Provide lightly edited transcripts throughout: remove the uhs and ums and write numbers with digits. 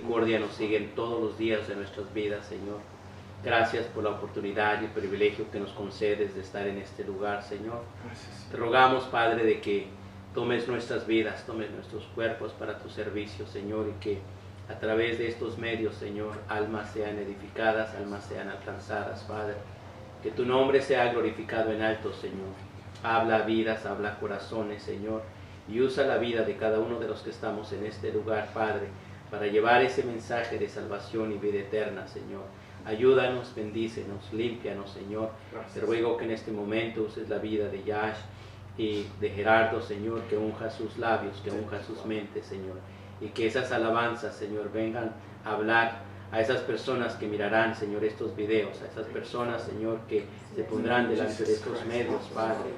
misericordia nos siguen todos los días de nuestras vidas, Señor. Gracias por la oportunidad y el privilegio que nos concedes de estar en este lugar, Señor. Te rogamos, Padre, de que tomes nuestras vidas, tomes nuestros cuerpos para tu servicio, Señor, y que a través de estos medios, Señor, almas sean edificadas, almas sean alcanzadas, Padre. Que tu nombre sea glorificado en alto, Señor. Habla vidas, habla corazones, Señor, y usa la vida de cada uno de los que estamos en este lugar, Padre, para llevar ese mensaje de salvación y vida eterna, Señor. Ayúdanos, bendícenos, límpianos, Señor. Gracias. Te ruego que en este momento uses la vida de Yash y de Gerardo, Señor, que unja sus labios, que unja sus mentes, Señor. Y que esas alabanzas, Señor, vengan a hablar a esas personas que mirarán, Señor, estos videos, a esas personas, Señor, que se pondrán delante de estos medios, Padre.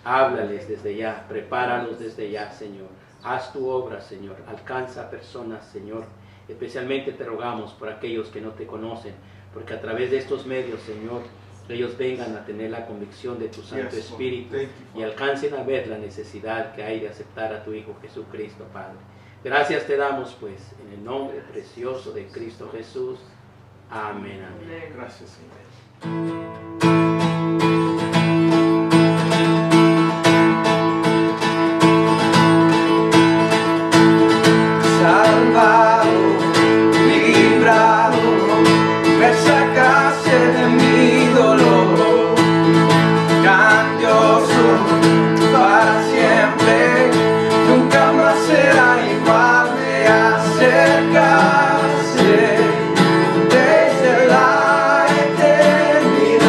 Háblales desde ya, prepáralos desde ya, Señor. Haz tu obra, Señor. Alcanza a personas, Señor. Especialmente te rogamos por aquellos que no te conocen, porque a través de estos medios, Señor, ellos vengan a tener la convicción de tu Santo Espíritu y alcancen a ver la necesidad que hay de aceptar a tu Hijo Jesucristo, Padre. Gracias te damos, pues, en el nombre precioso de Cristo Jesús. Amén, amén. Gracias, Señor. Desde la eternidad.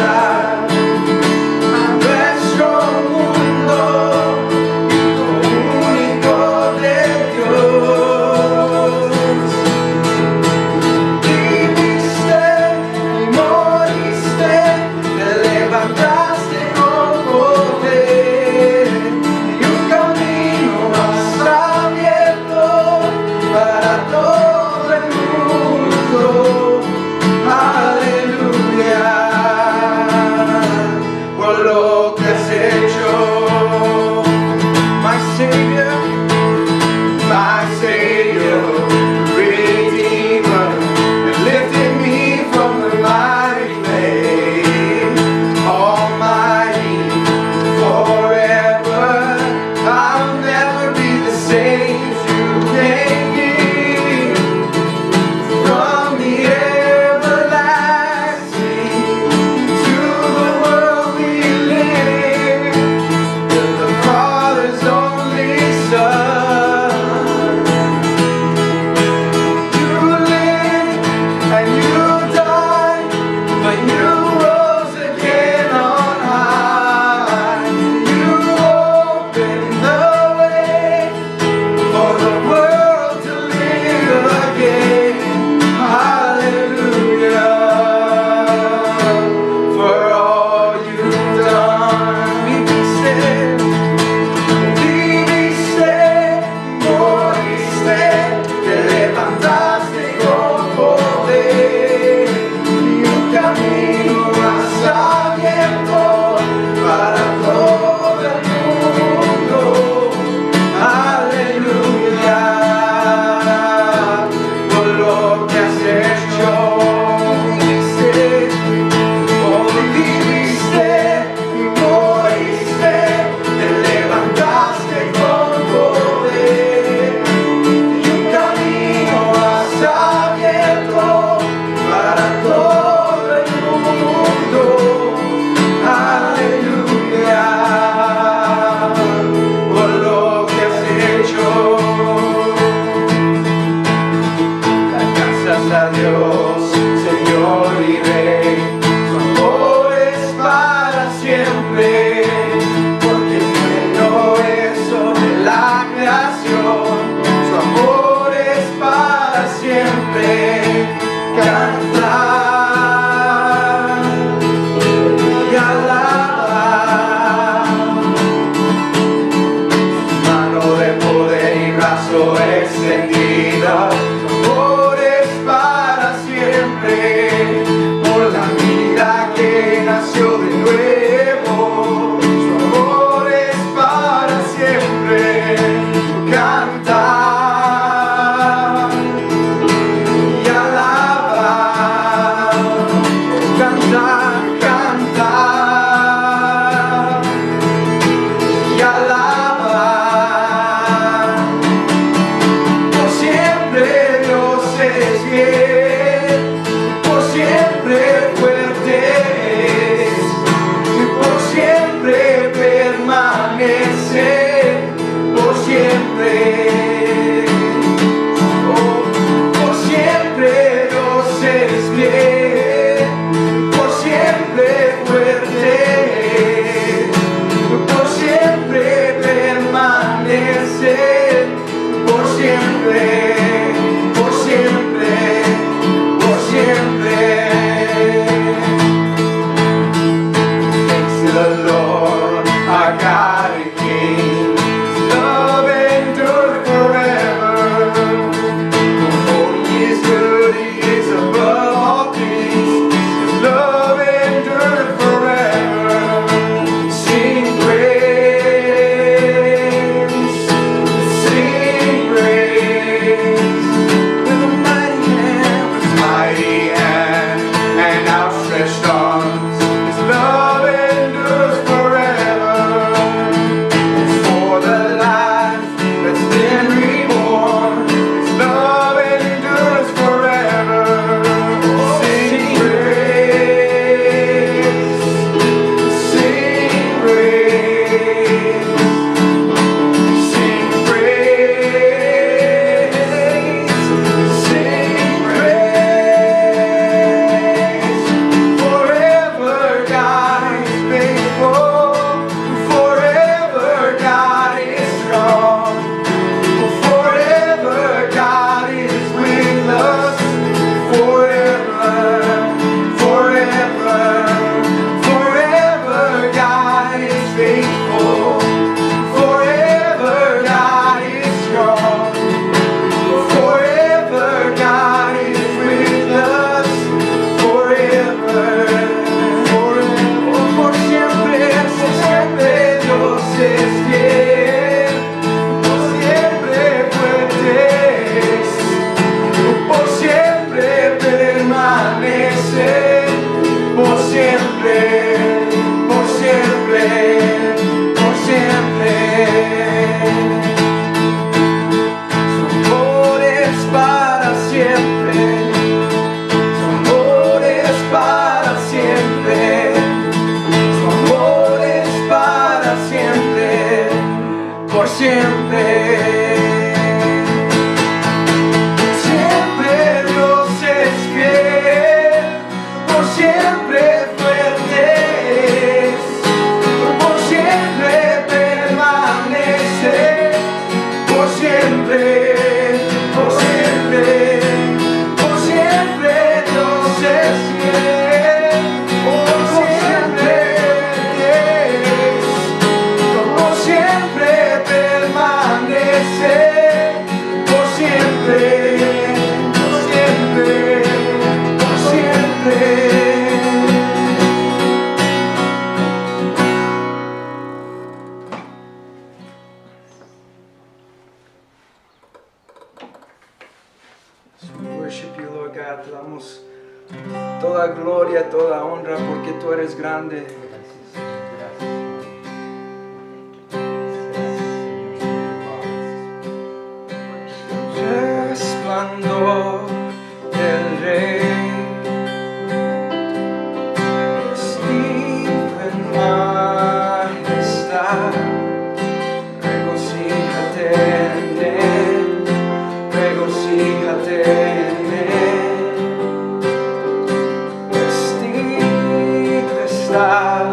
honra porque tú eres grande. Resplandor del Rey, vestido en majestad, regocíjate en él, regocíjate en él. Vestido está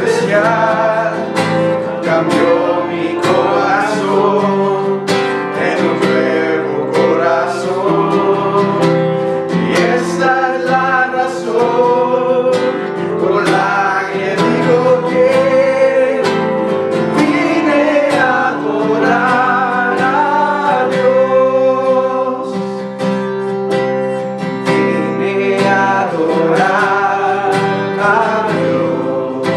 especial, cambió mi corazón en un nuevo corazón. Y esta es la razón por la que digo que vine a adorar a Dios. Vine a adorar a Dios.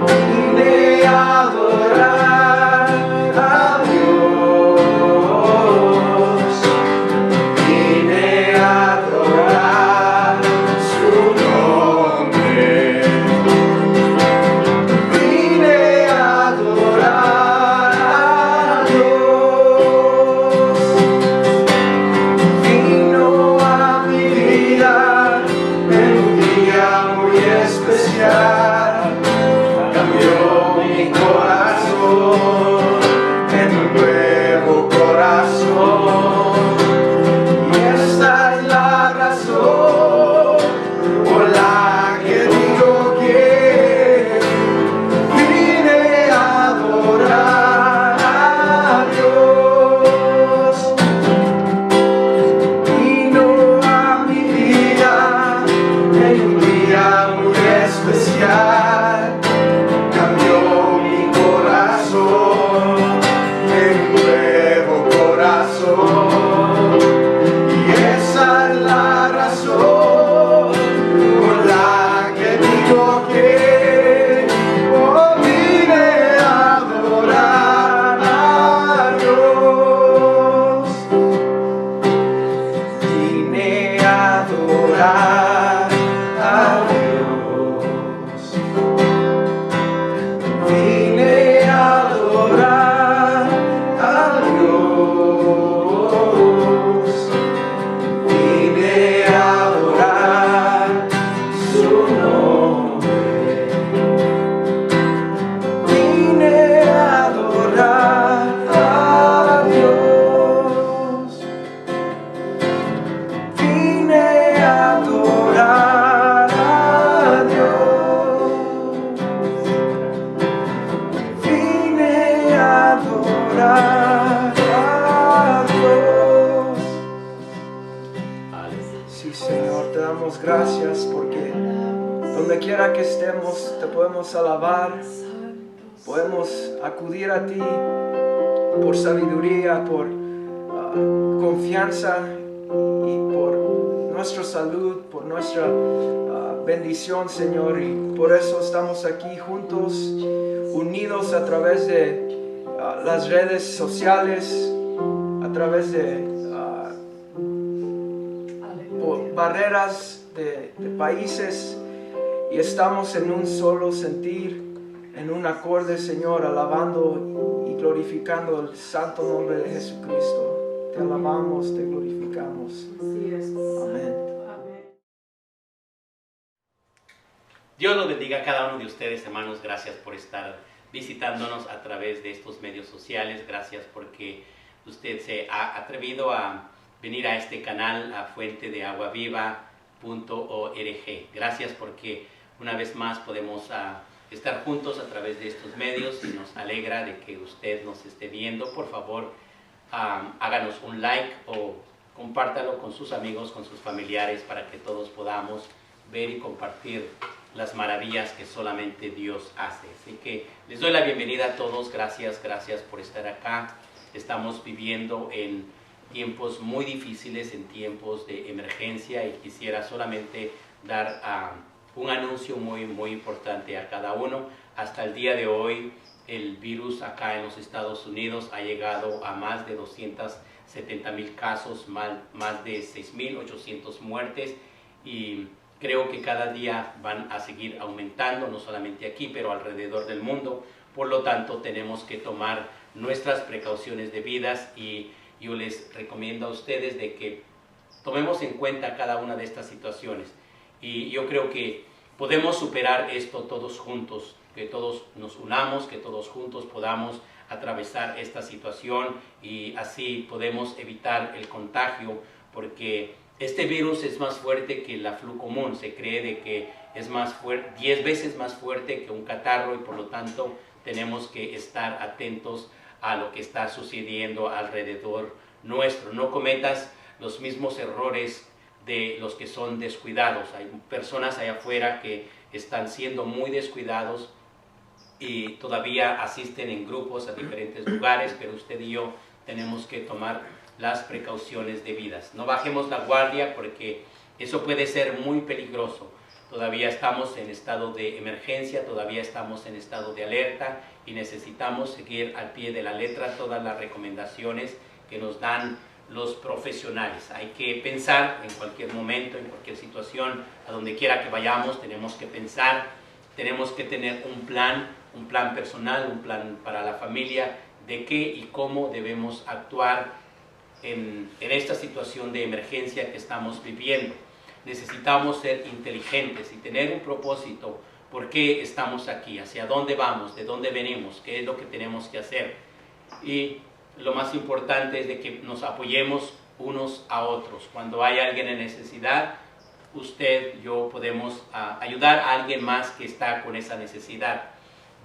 Vine a adorar a Dios. Vine a adorar su nombre. Vine a adorar a Dios. Vino a mi vida en un día muy especial, cambió mi corazón en un nuevo corazón. Y esta es la razón por la que digo que vine a adorar a Dios. Vino a mi vida en un día muy especial, cambió mi corazón en un nuevo corazón. Y esa es la razón por la que digo que vine a adorar a Dios. Vine a adorar a Dios. Vine a adorar a Dios. Vine a adorar su nombre. Vine a adorar a Dios. Vine a adorar a Dios. Vine a adorar a Dios. Sí, Señor, te damos gracias porque donde quiera que estemos te podemos alabar, podemos acudir a ti por sabiduría, por confianza y por nuestra salud, por nuestra bendición, Señor. Y por eso estamos aquí juntos, unidos a través de las redes sociales, a través de barreras de países, y estamos en un solo sentir, en un acorde, Señor, alabando y glorificando el santo nombre de Jesucristo. Te alabamos, te glorificamos. Amén. Dios los bendiga a cada uno de ustedes, hermanos. Gracias por estar visitándonos a través de estos medios sociales. Gracias porque usted se ha atrevido a venir a este canal, a fuentedeaguaviva.org. Gracias porque una vez más podemos estar juntos a través de estos medios, y nos alegra de que usted nos esté viendo. Por favor, háganos un like o compártalo con sus amigos, con sus familiares, para que todos podamos ver y compartir las maravillas que solamente Dios hace. Así que les doy la bienvenida a todos. Gracias por estar acá. Estamos viviendo en tiempos muy difíciles, en tiempos de emergencia, y quisiera solamente dar un anuncio muy importante a cada uno. Hasta el día de hoy, el virus acá en los Estados Unidos ha llegado a más de 270,000 casos, más de 6,800 muertes, y creo que cada día van a seguir aumentando, no solamente aquí, pero alrededor del mundo. Por lo tanto, tenemos que tomar nuestras precauciones debidas, y yo les recomiendo a ustedes de que tomemos en cuenta cada una de estas situaciones. Y yo creo que podemos superar esto todos juntos, que todos nos unamos, que todos juntos podamos atravesar esta situación, y así podemos evitar el contagio, porque Este virus es más fuerte que la flu común. Se cree de que es más fuerte, 10 veces más fuerte que un catarro, y por lo tanto tenemos que estar atentos a lo que está sucediendo alrededor nuestro. No cometas los mismos errores de los que son descuidados. Hay personas allá afuera que están siendo muy descuidados y todavía asisten en grupos a diferentes lugares, pero usted y yo tenemos que tomar las precauciones debidas. No bajemos la guardia, porque eso puede ser muy peligroso. Todavía estamos en estado de emergencia, todavía estamos en estado de alerta, y necesitamos seguir al pie de la letra todas las recomendaciones que nos dan los profesionales. Hay que pensar en cualquier momento, en cualquier situación, a donde quiera que vayamos, tenemos que pensar, tenemos que tener un plan personal, un plan para la familia, de qué y cómo debemos actuar en esta situación de emergencia que estamos viviendo. Necesitamos ser inteligentes y tener un propósito. ¿Por qué estamos aquí? ¿Hacia dónde vamos? ¿De dónde venimos? ¿Qué es lo que tenemos que hacer? Y lo más importante es de que nos apoyemos unos a otros. Cuando hay alguien en necesidad, usted, yo podemos ayudar a alguien más que está con esa necesidad.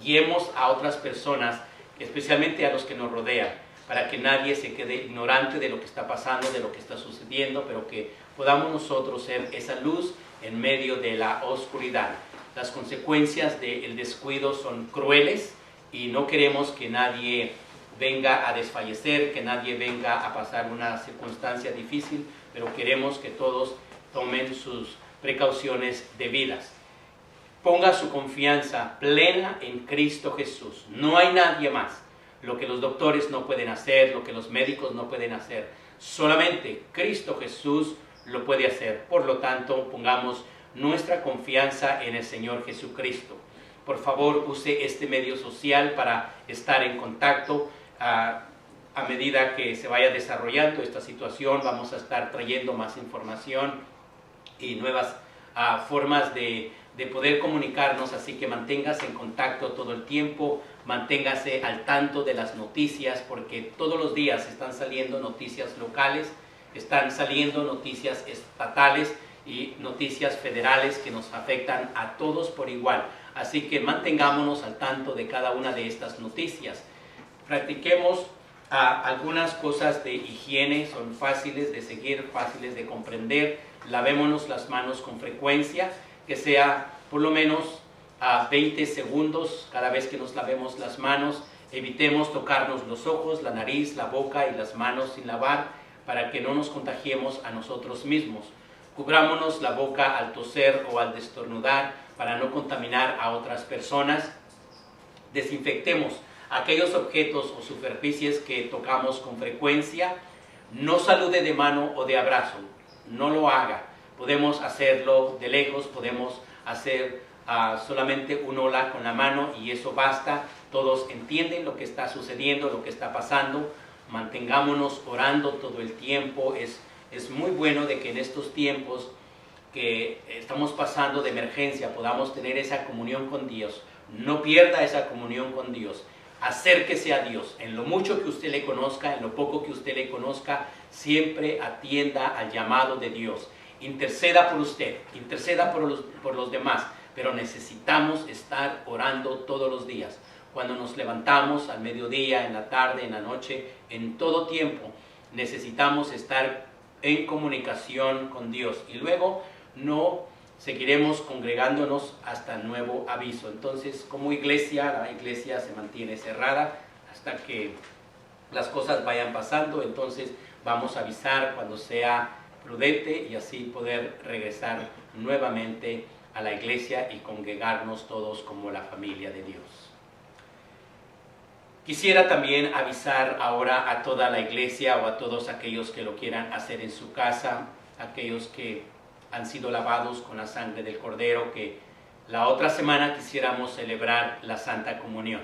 Guiemos a otras personas, especialmente a los que nos rodean, para que nadie se quede ignorante de lo que está pasando, de lo que está sucediendo, pero que podamos nosotros ser esa luz en medio de la oscuridad. Las consecuencias del descuido son crueles, y no queremos que nadie venga a desfallecer, que nadie venga a pasar una circunstancia difícil, pero queremos que todos tomen sus precauciones debidas. Ponga su confianza plena en Cristo Jesús. No hay nadie más. Lo que los doctores no pueden hacer, lo que los médicos no pueden hacer, solamente Cristo Jesús lo puede hacer. Por lo tanto, pongamos nuestra confianza en el Señor Jesucristo. Por favor, use este medio social para estar en contacto. A medida que se vaya desarrollando esta situación, vamos a estar trayendo más información y nuevas formas de poder comunicarnos, así que manténgase en contacto todo el tiempo, manténgase al tanto de las noticias, porque todos los días están saliendo noticias locales, están saliendo noticias estatales y noticias federales que nos afectan a todos por igual. Así que mantengámonos al tanto de cada una de estas noticias. Practiquemos algunas cosas de higiene, son fáciles de seguir, fáciles de comprender. Lavémonos las manos con frecuencia, que sea por lo menos 20 segundos cada vez que nos lavemos las manos. Evitemos tocarnos los ojos, la nariz, la boca y las manos sin lavar, para que no nos contagiemos a nosotros mismos. Cubrámonos la boca al toser o al destornudar para no contaminar a otras personas. Desinfectemos aquellos objetos o superficies que tocamos con frecuencia. No salude de mano o de abrazo, no lo haga. Podemos hacerlo de lejos, podemos hacer solamente un hola con la mano y eso basta. Todos entienden lo que está sucediendo, lo que está pasando. Mantengámonos orando todo el tiempo. Es muy bueno de que en estos tiempos que estamos pasando de emergencia podamos tener esa comunión con Dios. No pierda esa comunión con Dios. Acérquese a Dios. En lo mucho que usted le conozca, en lo poco que usted le conozca, siempre atienda al llamado de Dios. Interceda por usted, interceda por los demás, pero necesitamos estar orando todos los días. Cuando nos levantamos, al mediodía, en la tarde, en la noche, en todo tiempo, necesitamos estar en comunicación con Dios. Y luego no seguiremos congregándonos hasta nuevo aviso. Entonces, como iglesia, la iglesia se mantiene cerrada hasta que las cosas vayan pasando. Entonces vamos a avisar cuando sea prudente y así poder regresar nuevamente a la iglesia y congregarnos todos como la familia de Dios. Quisiera también avisar ahora a toda la iglesia o a todos aquellos que lo quieran hacer en su casa, aquellos que han sido lavados con la sangre del Cordero, que la otra semana quisiéramos celebrar la Santa Comunión.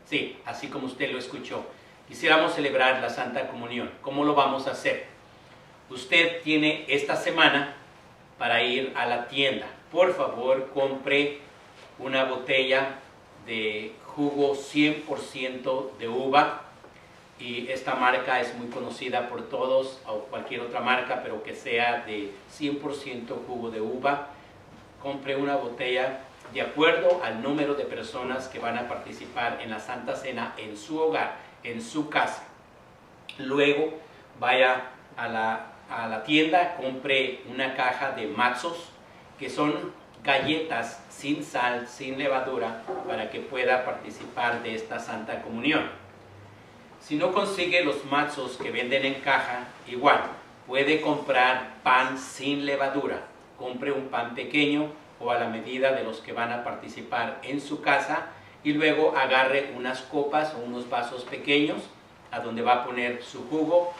Sí, así como usted lo escuchó, quisiéramos celebrar la Santa Comunión. ¿Cómo lo vamos a hacer? Usted tiene esta semana para ir a la tienda. Por favor, compre una botella de jugo 100% de uva. y esta marca es muy conocida por todos, o cualquier otra marca, pero que sea de 100% jugo de uva. Compre una botella de acuerdo al número de personas que van a participar en la Santa Cena en su hogar, en su casa. Luego vaya a la tienda, compre una caja de matzos, que son galletas sin sal, sin levadura, para que pueda participar de esta Santa Comunión. Si no consigue los matzos que venden en caja, igual, puede comprar pan sin levadura. Compre un pan pequeño o a la medida de los que van a participar en su casa, y luego agarre unas copas o unos vasos pequeños a donde va a poner su jugo,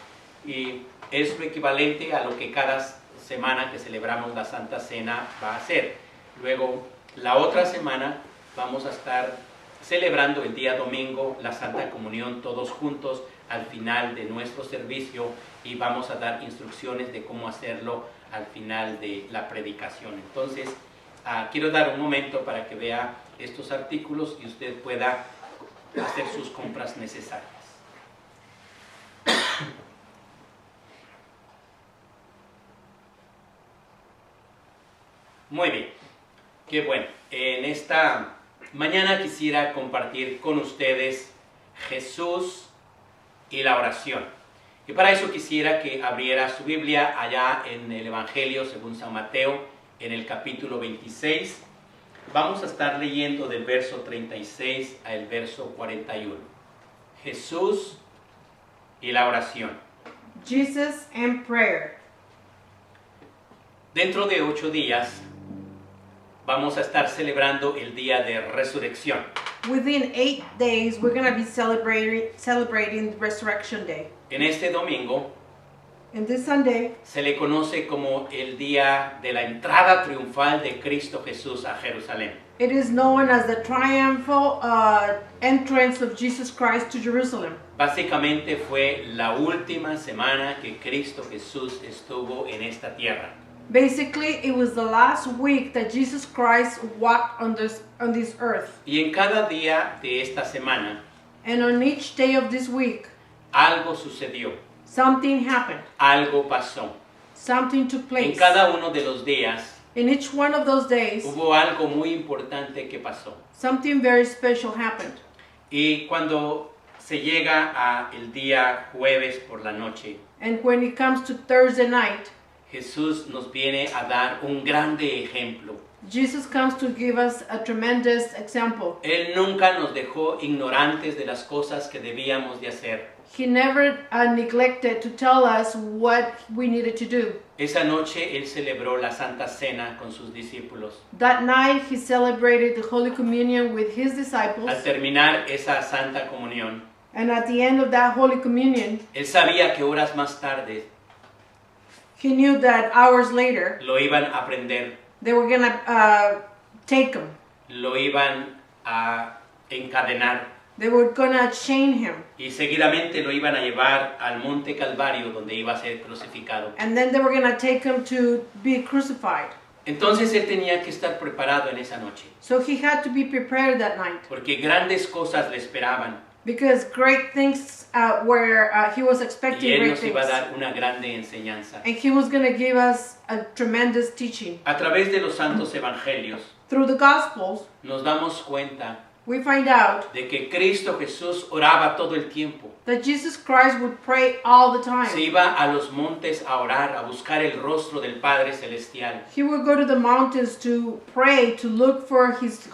y es lo equivalente a lo que cada semana que celebramos la Santa Cena va a hacer. Luego, la otra semana vamos a estar celebrando el día domingo la Santa Comunión todos juntos al final de nuestro servicio, y vamos a dar instrucciones de cómo hacerlo al final de la predicación. Entonces, quiero dar un momento para que vea estos artículos y usted pueda hacer sus compras necesarias. Muy bien, qué bueno. En esta mañana quisiera compartir con ustedes Jesús y la oración. Y para eso quisiera que abriera su Biblia allá en el Evangelio según San Mateo, en el capítulo 26. Vamos a estar leyendo del verso 36 al verso 41. Jesús y la oración. Jesus and prayer. Dentro de 8 días vamos a estar celebrando el día de resurrección. Within 8 days, we're going to be celebrating Resurrection Day. En este domingo And this Sunday, se le conoce como el día de la entrada triunfal de Cristo Jesús a Jerusalén. it is known as the triumphal entrance of Jesus Christ to Jerusalem. Básicamente fue la última semana que Cristo Jesús estuvo en esta tierra. Basically, it was the last week that Jesus Christ walked on this earth. Y en cada día de esta semana And on each day of this week, algo sucedió, something happened. algo pasó. Something took En place. cada uno de los días In each one of those days, hubo algo muy importante que pasó. something very special happened. Y cuando se llega a el día jueves por la noche, And when it comes to Thursday night, Jesús nos viene a dar un grande ejemplo. Jesus comes to give us a tremendous example. Él nunca nos dejó ignorantes de las cosas que debíamos de hacer. He never neglected to tell us what we needed to do. Esa noche Él celebró la Santa Cena con sus discípulos. That night he celebrated the Holy Communion with his disciples. Al terminar esa Santa Comunión, And at the end of that Holy Communion, Él sabía que horas más tarde he knew that hours later, lo iban a prender, they were going to take him. lo iban a encadenar They were going to chain him. y seguidamente lo iban a llevar al Monte Calvario, donde iba a ser crucificado. And then they were going to take him to be crucified. Entonces Él tenía que estar preparado en esa noche, So he had to be prepared that night. porque grandes cosas le esperaban Because great things he was y expecting Él great nos things. iba a dar una grande enseñanza. And he was going to give us a tremendous teaching. A través de los santos evangelios Through the Gospels, nos damos cuenta we find out de que Cristo Jesús oraba todo el tiempo. that Jesus Christ would pray all the Se time. iba a los montes a orar, a buscar el rostro del Padre Celestial. He would go to the mountains to pray, to look for his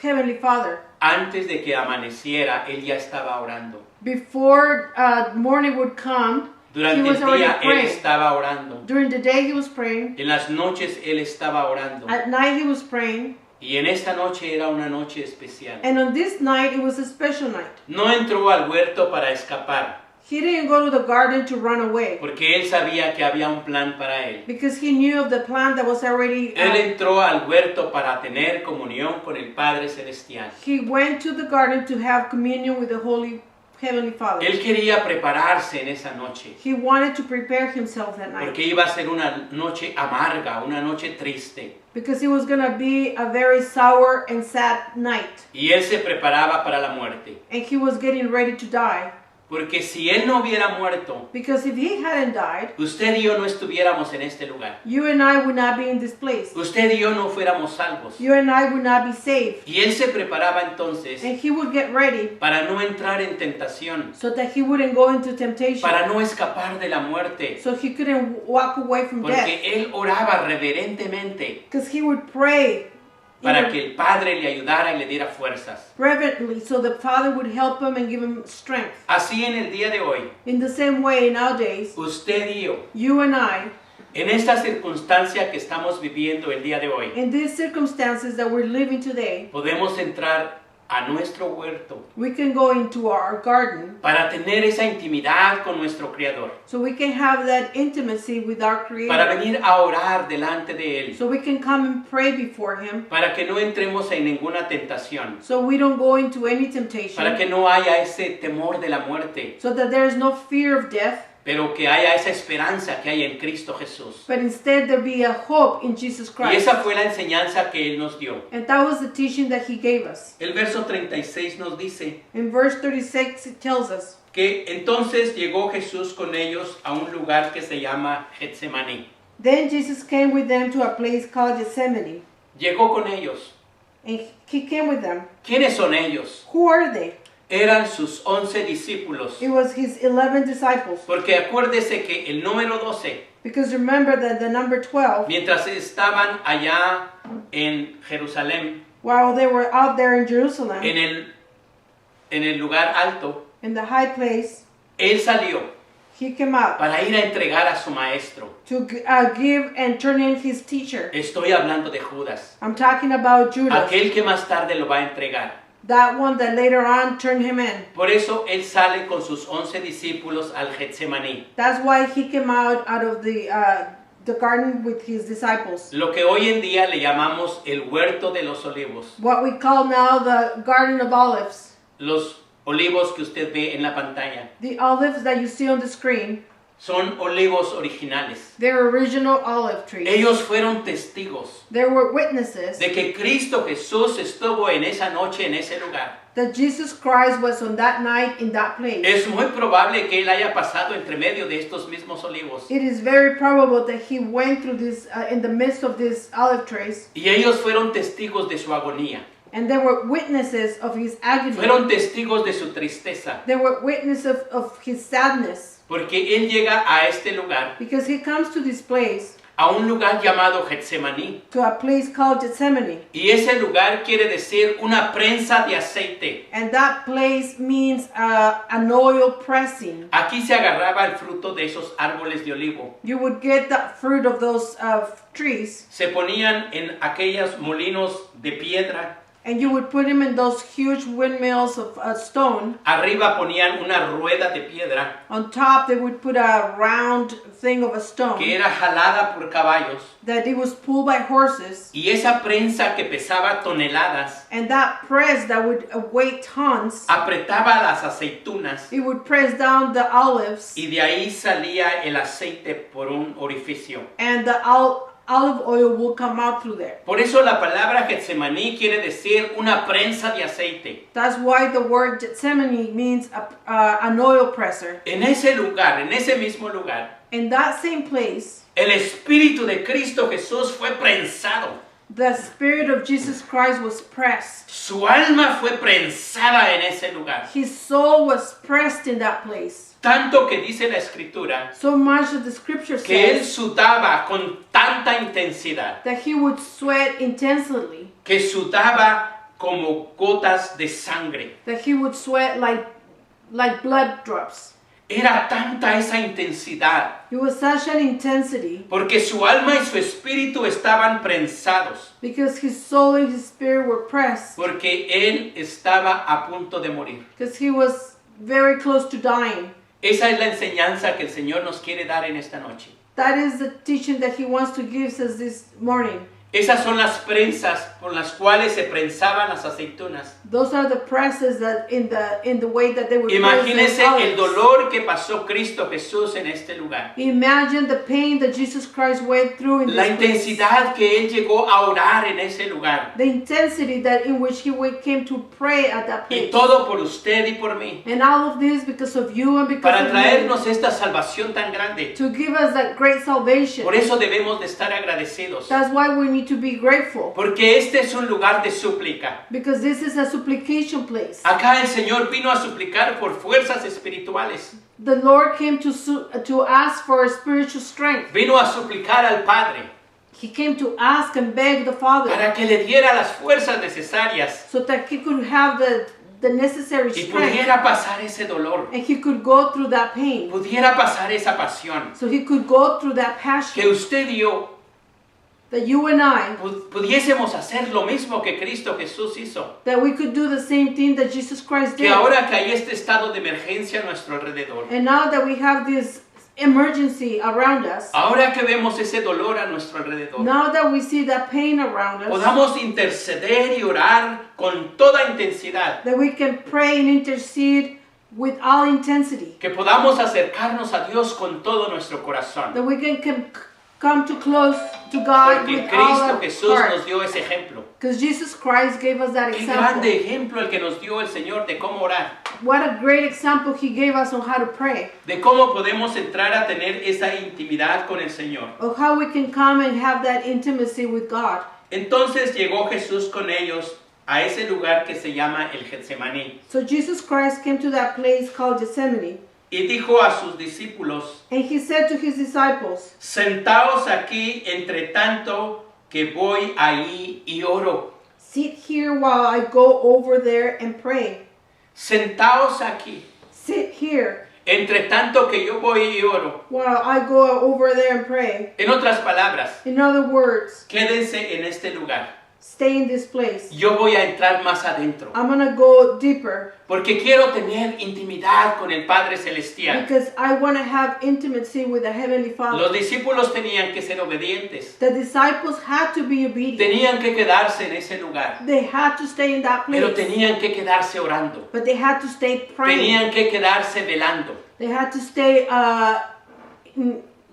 Heavenly Father. Antes de que amaneciera, Él ya estaba orando. Before morning would come, he Durante was el already día Él praying. estaba orando. During the day he was praying. En las noches Él estaba orando. At night he was praying. Y en esta noche era una noche especial. And on this night, it was a special night. No entró al huerto para escapar, He didn't go to the garden to run away porque Él sabía que había un plan para Él. because he knew of the plan that was already. Él entró al huerto para tener comunión con el Padre Celestial. He went to the garden to have communion with the Holy Heavenly Father. Él quería prepararse en esa noche, He wanted to prepare himself that night porque iba a ser una noche amarga, una noche triste. because it was going to be a very sour and sad night. Y Él se preparaba para la muerte. And he was getting ready to die. Porque si Él no hubiera muerto, Because if he hadn't died, usted y yo no estuviéramos en este lugar. you and I would not be in this place. Usted y yo no fuéramos salvos. You and I would not be saved. Y Él se preparaba entonces And he would get ready para no entrar en tentación, so that he wouldn't go into temptation. para no escapar de la muerte. So he couldn't walk away from death. Porque Él oraba reverentemente Because he would pray para que el Padre le ayudara y le diera fuerzas. reverently so the Father would help him and give him strength. Así en el día de hoy, In the same way, nowadays, usted y yo, you and I, en esta circunstancia que estamos viviendo el día de hoy, in these circumstances that we're living today, podemos entrar a nuestro huerto we can go into our garden para tener esa intimidad con nuestro Creador, so we can have that intimacy with our Creator. para venir a orar delante de Él, So we can come and pray before Him para que no entremos en ninguna tentación, so we don't go into any temptation, para que no haya ese temor de la muerte, so that there is no fear of death, pero que haya esa esperanza que hay en Cristo Jesús. but instead there be a hope in Jesus Y Christ. esa fue la enseñanza que Él nos dio. And that was the teaching that He gave us. El verso 36 nos dice In verse 36 it tells us, que entonces llegó Jesús con ellos a un lugar que se llama Getsemaní. Then Jesus came with them to a place called Gethsemane. Llegó con ellos. And He came with them. ¿Quiénes son ellos? Who are they? Eran sus 11 discípulos. It was His 11 disciples. Porque acuérdese que el número 12, Because remember that the number 12, mientras estaban allá en Jerusalén, while they were out there in Jerusalem, en el lugar alto, in the high place, Él salió He came out para ir a entregar a su maestro. to give and turn in His teacher. Estoy hablando de Judas, I'm talking about Judas, aquel que más tarde lo va a entregar. that one that later on turned Him in. Por eso Él sale con sus 11 discípulos al Getsemaní. That's why He came out of the garden with His disciples. Lo que hoy en día le llamamos el huerto de los olivos. What we call now the Garden of Olives. Los olivos que usted ve en la pantalla The olives that you see on the screen, son olivos originales. they're original olive trees. Ellos fueron testigos There were witnesses de que Cristo Jesús estuvo en esa noche en ese lugar. that Jesus Christ was on that night in that place. Es muy probable que Él haya pasado entre medio de estos mismos olivos. It is very probable that He went through this in the midst of these olive trees, Y ellos fueron testigos de su agonía. and there were witnesses of His agony. Fueron testigos de su tristeza. There were witnesses of His sadness, Porque Él llega a este lugar, because He comes to this place, a un lugar llamado Getsemaní. to a place called Gethsemane, Y ese lugar quiere decir una prensa de aceite. and that place means an oil pressing. Aquí se agarraba el fruto de esos árboles de olivo. You would get the fruit of those trees, Se ponían en aquellos molinos de piedra. and you would put them in those huge windmills of stone. Arriba ponían una rueda de piedra On top, they would put a round thing of a stone que era jalada por caballos. that it was pulled by horses, Y esa prensa que pesaba toneladas and that press that would weigh tons, apretaba las aceitunas it would press down the olives, y de ahí salía el aceite por un orificio. and the olive oil will come out through there. Por eso la palabra Getsemaní quiere decir una prensa de aceite. That's why the word Gethsemane means an oil presser. En ese lugar, en ese mismo lugar, In that same place, el Espíritu de Cristo Jesús fue prensado. the Spirit of Jesus Christ was pressed. Su alma fue prensada en ese lugar. His soul was pressed in that place. Tanto que dice la Escritura So much that the scripture que él says sudaba con tanta intensidad, that he would sweat intensely, que sudaba como gotas de sangre. that he would sweat like blood drops. Era tanta esa intensidad, It was such an intensity porque su alma y su espíritu estaban prensados, because his soul and his spirit were pressed, porque él estaba a punto de morir. because he was very close to dying. Esa es la enseñanza que el Señor nos quiere dar en esta noche. That is the teaching that he wants to give us this morning. Esas son las prensas por las cuales se prensaban las aceitunas. Those are the presses that in the way that they would press Imagínese the el olives. dolor que pasó Cristo Jesús en este lugar. Imagine the pain that Jesus Christ went through in La this place. intensidad que Él llegó a orar en ese lugar. The intensity that in which he came to pray at that Y place. todo por usted y por mí. And all of this because of you and because Para of me. traernos esta salvación tan grande. To give us that great salvation. Por eso debemos de estar agradecidos. That's why we need to be grateful. Porque este es un lugar de súplica. Because this is a supplication place. Acá el Señor vino a suplicar por fuerzas espirituales. The Lord came to ask for spiritual strength. Vino a suplicar al Padre He came to ask and beg the Father para que le diera las fuerzas necesarias so that he could have the necessary y strength pudiera pasar ese dolor, and he could go through that pain. pudiera pasar esa pasión So he could go through that que passion usted y yo that you and I, pudiésemos hacer lo mismo que Cristo Jesús hizo. that we could do the same thing that Jesus Christ Que did. ahora que hay este estado de emergencia a nuestro alrededor, And now that we have this emergency around us, ahora que vemos ese dolor a nuestro alrededor, now that we see that pain around us, podamos interceder y orar con toda intensidad. that we can pray and intercede with all intensity, Que podamos acercarnos a Dios con todo nuestro corazón. that we can come too close to God Porque with all Cristo our Jesús nos heart. dio ese ejemplo. Because Jesus Christ gave us that Qué example. grande ejemplo el que nos dio el Señor de cómo orar. What a great example he gave us on how to pray, De cómo podemos entrar a tener esa intimidad con el Señor. of how we can come and have that intimacy with God. Entonces llegó Jesús con ellos a ese lugar que se llama el Getsemaní. So Jesus Christ came to that place called Gethsemane, Y dijo a sus discípulos: and he said to his disciples, sentaos aquí entre tanto que voy ahí y oro. sit here while I go over there and pray. Sentaos aquí Sit here entre tanto que yo voy y oro. while I go over there and pray. En otras palabras, In other words, quédense en este lugar. stay in this place. Yo voy a entrar más adentro. I'm going to go deeper Porque quiero tener intimidad con el Padre Celestial. because I want to have intimacy with the Heavenly Los Father. discípulos tenían que ser obedientes. The disciples had to be obedient. Tenían que quedarse en ese lugar. They had to stay in that Pero place. tenían que quedarse orando. But they had to stay praying. Tenían que quedarse velando. They had to stay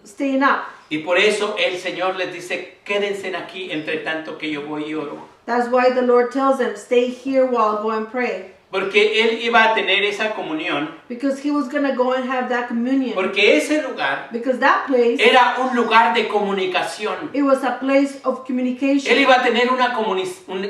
staying up. Y por eso el Señor les dice: quédense aquí entre tanto que yo voy y oro. That's why the Lord tells them, stay here while I go and pray. Porque Él iba a tener esa comunión. Because he was going to go and have that communion. Porque ese lugar Because that place, era un lugar de comunicación. it was a place of communication. Él iba a tener una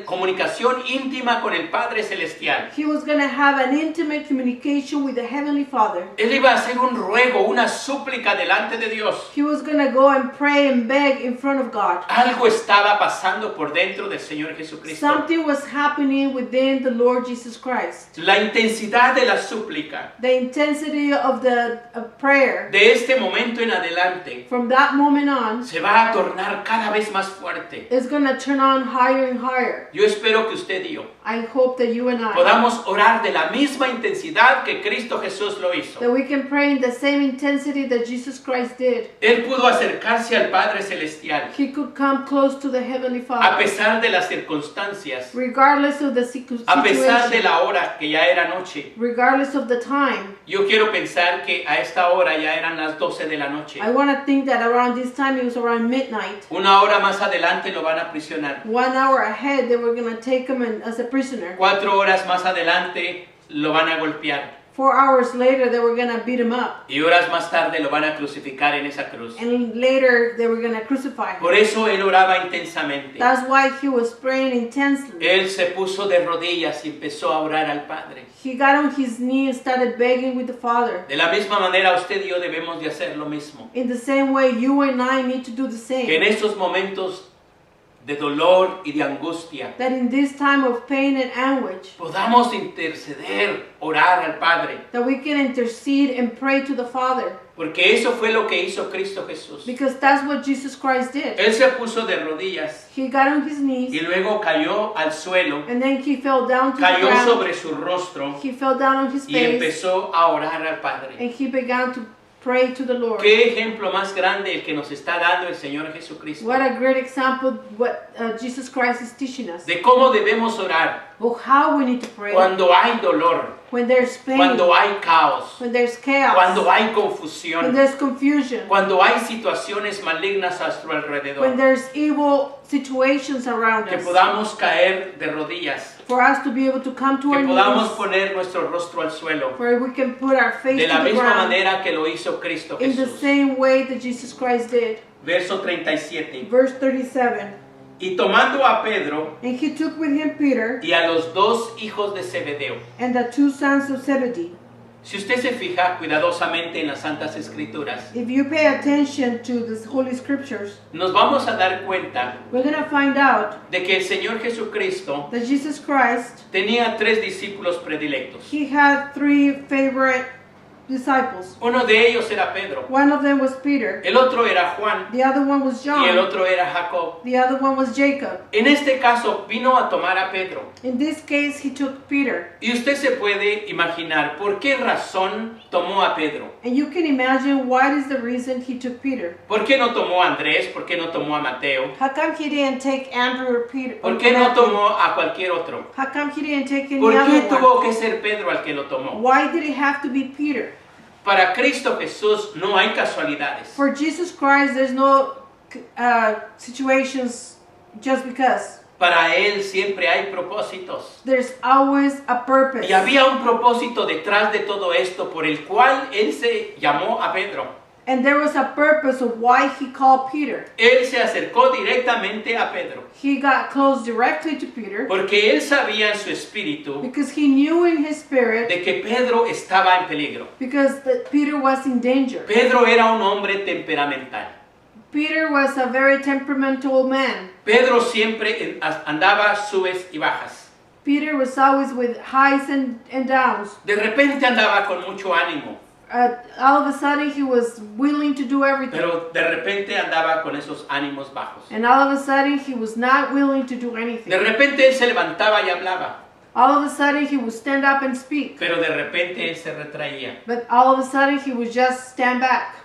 comunicación íntima con el Padre Celestial. He was going to have an intimate communication with the Heavenly Father. Él iba a hacer un ruego, una súplica delante de Dios. He was going to go and pray and beg in front of God. Algo estaba pasando por dentro del Señor Jesucristo. Something was happening within the Lord Jesus Christ. La intensidad de la súplica The intensity of the prayer, de este momento en adelante from that moment on, se va a tornar cada vez más fuerte. is going to turn on higher and higher. Yo espero que usted y yo I hope that you and I, podamos orar de la misma intensidad que Cristo Jesús lo hizo. that we can pray in the same intensity that Jesus Christ did. Él pudo acercarse al Padre Celestial He could come close to the Heavenly a Father, pesar de las circunstancias, regardless of the a pesar de situation, la hora que ya era noche. regardless of the time. Yo quiero pensar que a esta hora ya eran las 12 de la noche. I want to think that around this time, it was around midnight. Una hora más adelante lo van a aprisionar. 1 hour ahead, they were going to take him as a prisoner. 4 horas más adelante lo van a golpear. 4 hours later, they were going to beat him up. Y horas más tarde lo van a crucificar en esa cruz. And later, they were going to crucify him. Por eso él oraba intensamente. That's why he was praying intensely. Él se puso de rodillas y empezó a orar al Padre. He got on his knee and started begging with the Father. De la misma manera usted y yo debemos de hacer lo mismo. In the same way, you and I need to do the Que en same. estos momentos de dolor y de angustia That in this time of pain and anguish, podamos interceder, orar al Padre. that we can intercede and pray to the Father. Porque eso fue lo que hizo Cristo Jesús. Because that's what Jesus Christ did. Él se puso de rodillas He got on his y knees, luego cayó al suelo, and then he fell down to the cayó ground. sobre su rostro He fell down on his y face, empezó a orar al Padre. and he began to pray to the Lord. Qué ejemplo más grande el que nos está dando el Señor Jesucristo. What a great example what Jesus Christ is teaching us. De cómo debemos orar Of how we need to pray cuando hay dolor, when there's pain, cuando hay caos, when there's chaos, cuando hay when confusión, there's confusion, cuando hay situaciones malignas a nuestro when alrededor. there's evil situations around Que us. podamos caer de rodillas, For us to be able to come to que our podamos knees, poner nuestro rostro al suelo, where we can put our face de la to the misma ground manera que lo hizo Cristo in the Jesús. same way that Jesus Christ did. Verso 37. Verse 37. Y tomando a Pedro And he took with him Peter y a los dos hijos de Zebedeo. and the two sons of Zebedee. Si usted se fija cuidadosamente en las Santas Escrituras, If you pay attention to the Holy Scriptures, nos vamos a dar cuenta we're going to find out de que el Señor Jesucristo that Jesus Christ, tenía 3 discípulos predilectos. he had three favorite disciples. Uno de ellos era Pedro, One of them was Peter, el otro era Juan the other one was y el John, otro era Jacob. the other one was Jacob. En este caso vino a tomar a Pedro. In this case, he took Peter. Y usted se puede imaginar por qué razón tomó a Pedro. And you can imagine what is the reason he took Peter. ¿Por qué no tomó a Andrés? ¿Por qué no tomó a Mateo? How come he didn't take Andrew or Peter? ¿Por qué no tomó a cualquier otro? How come he didn't take any ¿Por qué other one? tuvo que ser Pedro al que lo tomó? Why did it have to be Peter? Para Cristo Jesús no hay casualidades. For Jesus Christ, there's no situations just because. Para Él siempre hay propósitos. There's always a purpose. Y había un propósito detrás de todo esto por el cual Él se llamó a Pedro. And there was a purpose of why he called Peter. Él se acercó directamente a Pedro. He got close directly to Peter Porque Él sabía en su espíritu because he knew in his spirit de que Pedro estaba en peligro. because Peter was in danger. Pedro era un hombre temperamental. Peter was a very temperamental man. Pedro siempre andaba subes y bajas. Peter was always with highs and downs. De repente andaba con mucho ánimo, All of a sudden he was willing to do everything. pero de repente andaba con esos ánimos bajos. And all of a sudden he was not willing to do De anything. repente él se levantaba y hablaba, All of a sudden he would stand up and speak. pero de repente él se retraía. But all of a sudden he would just stand back.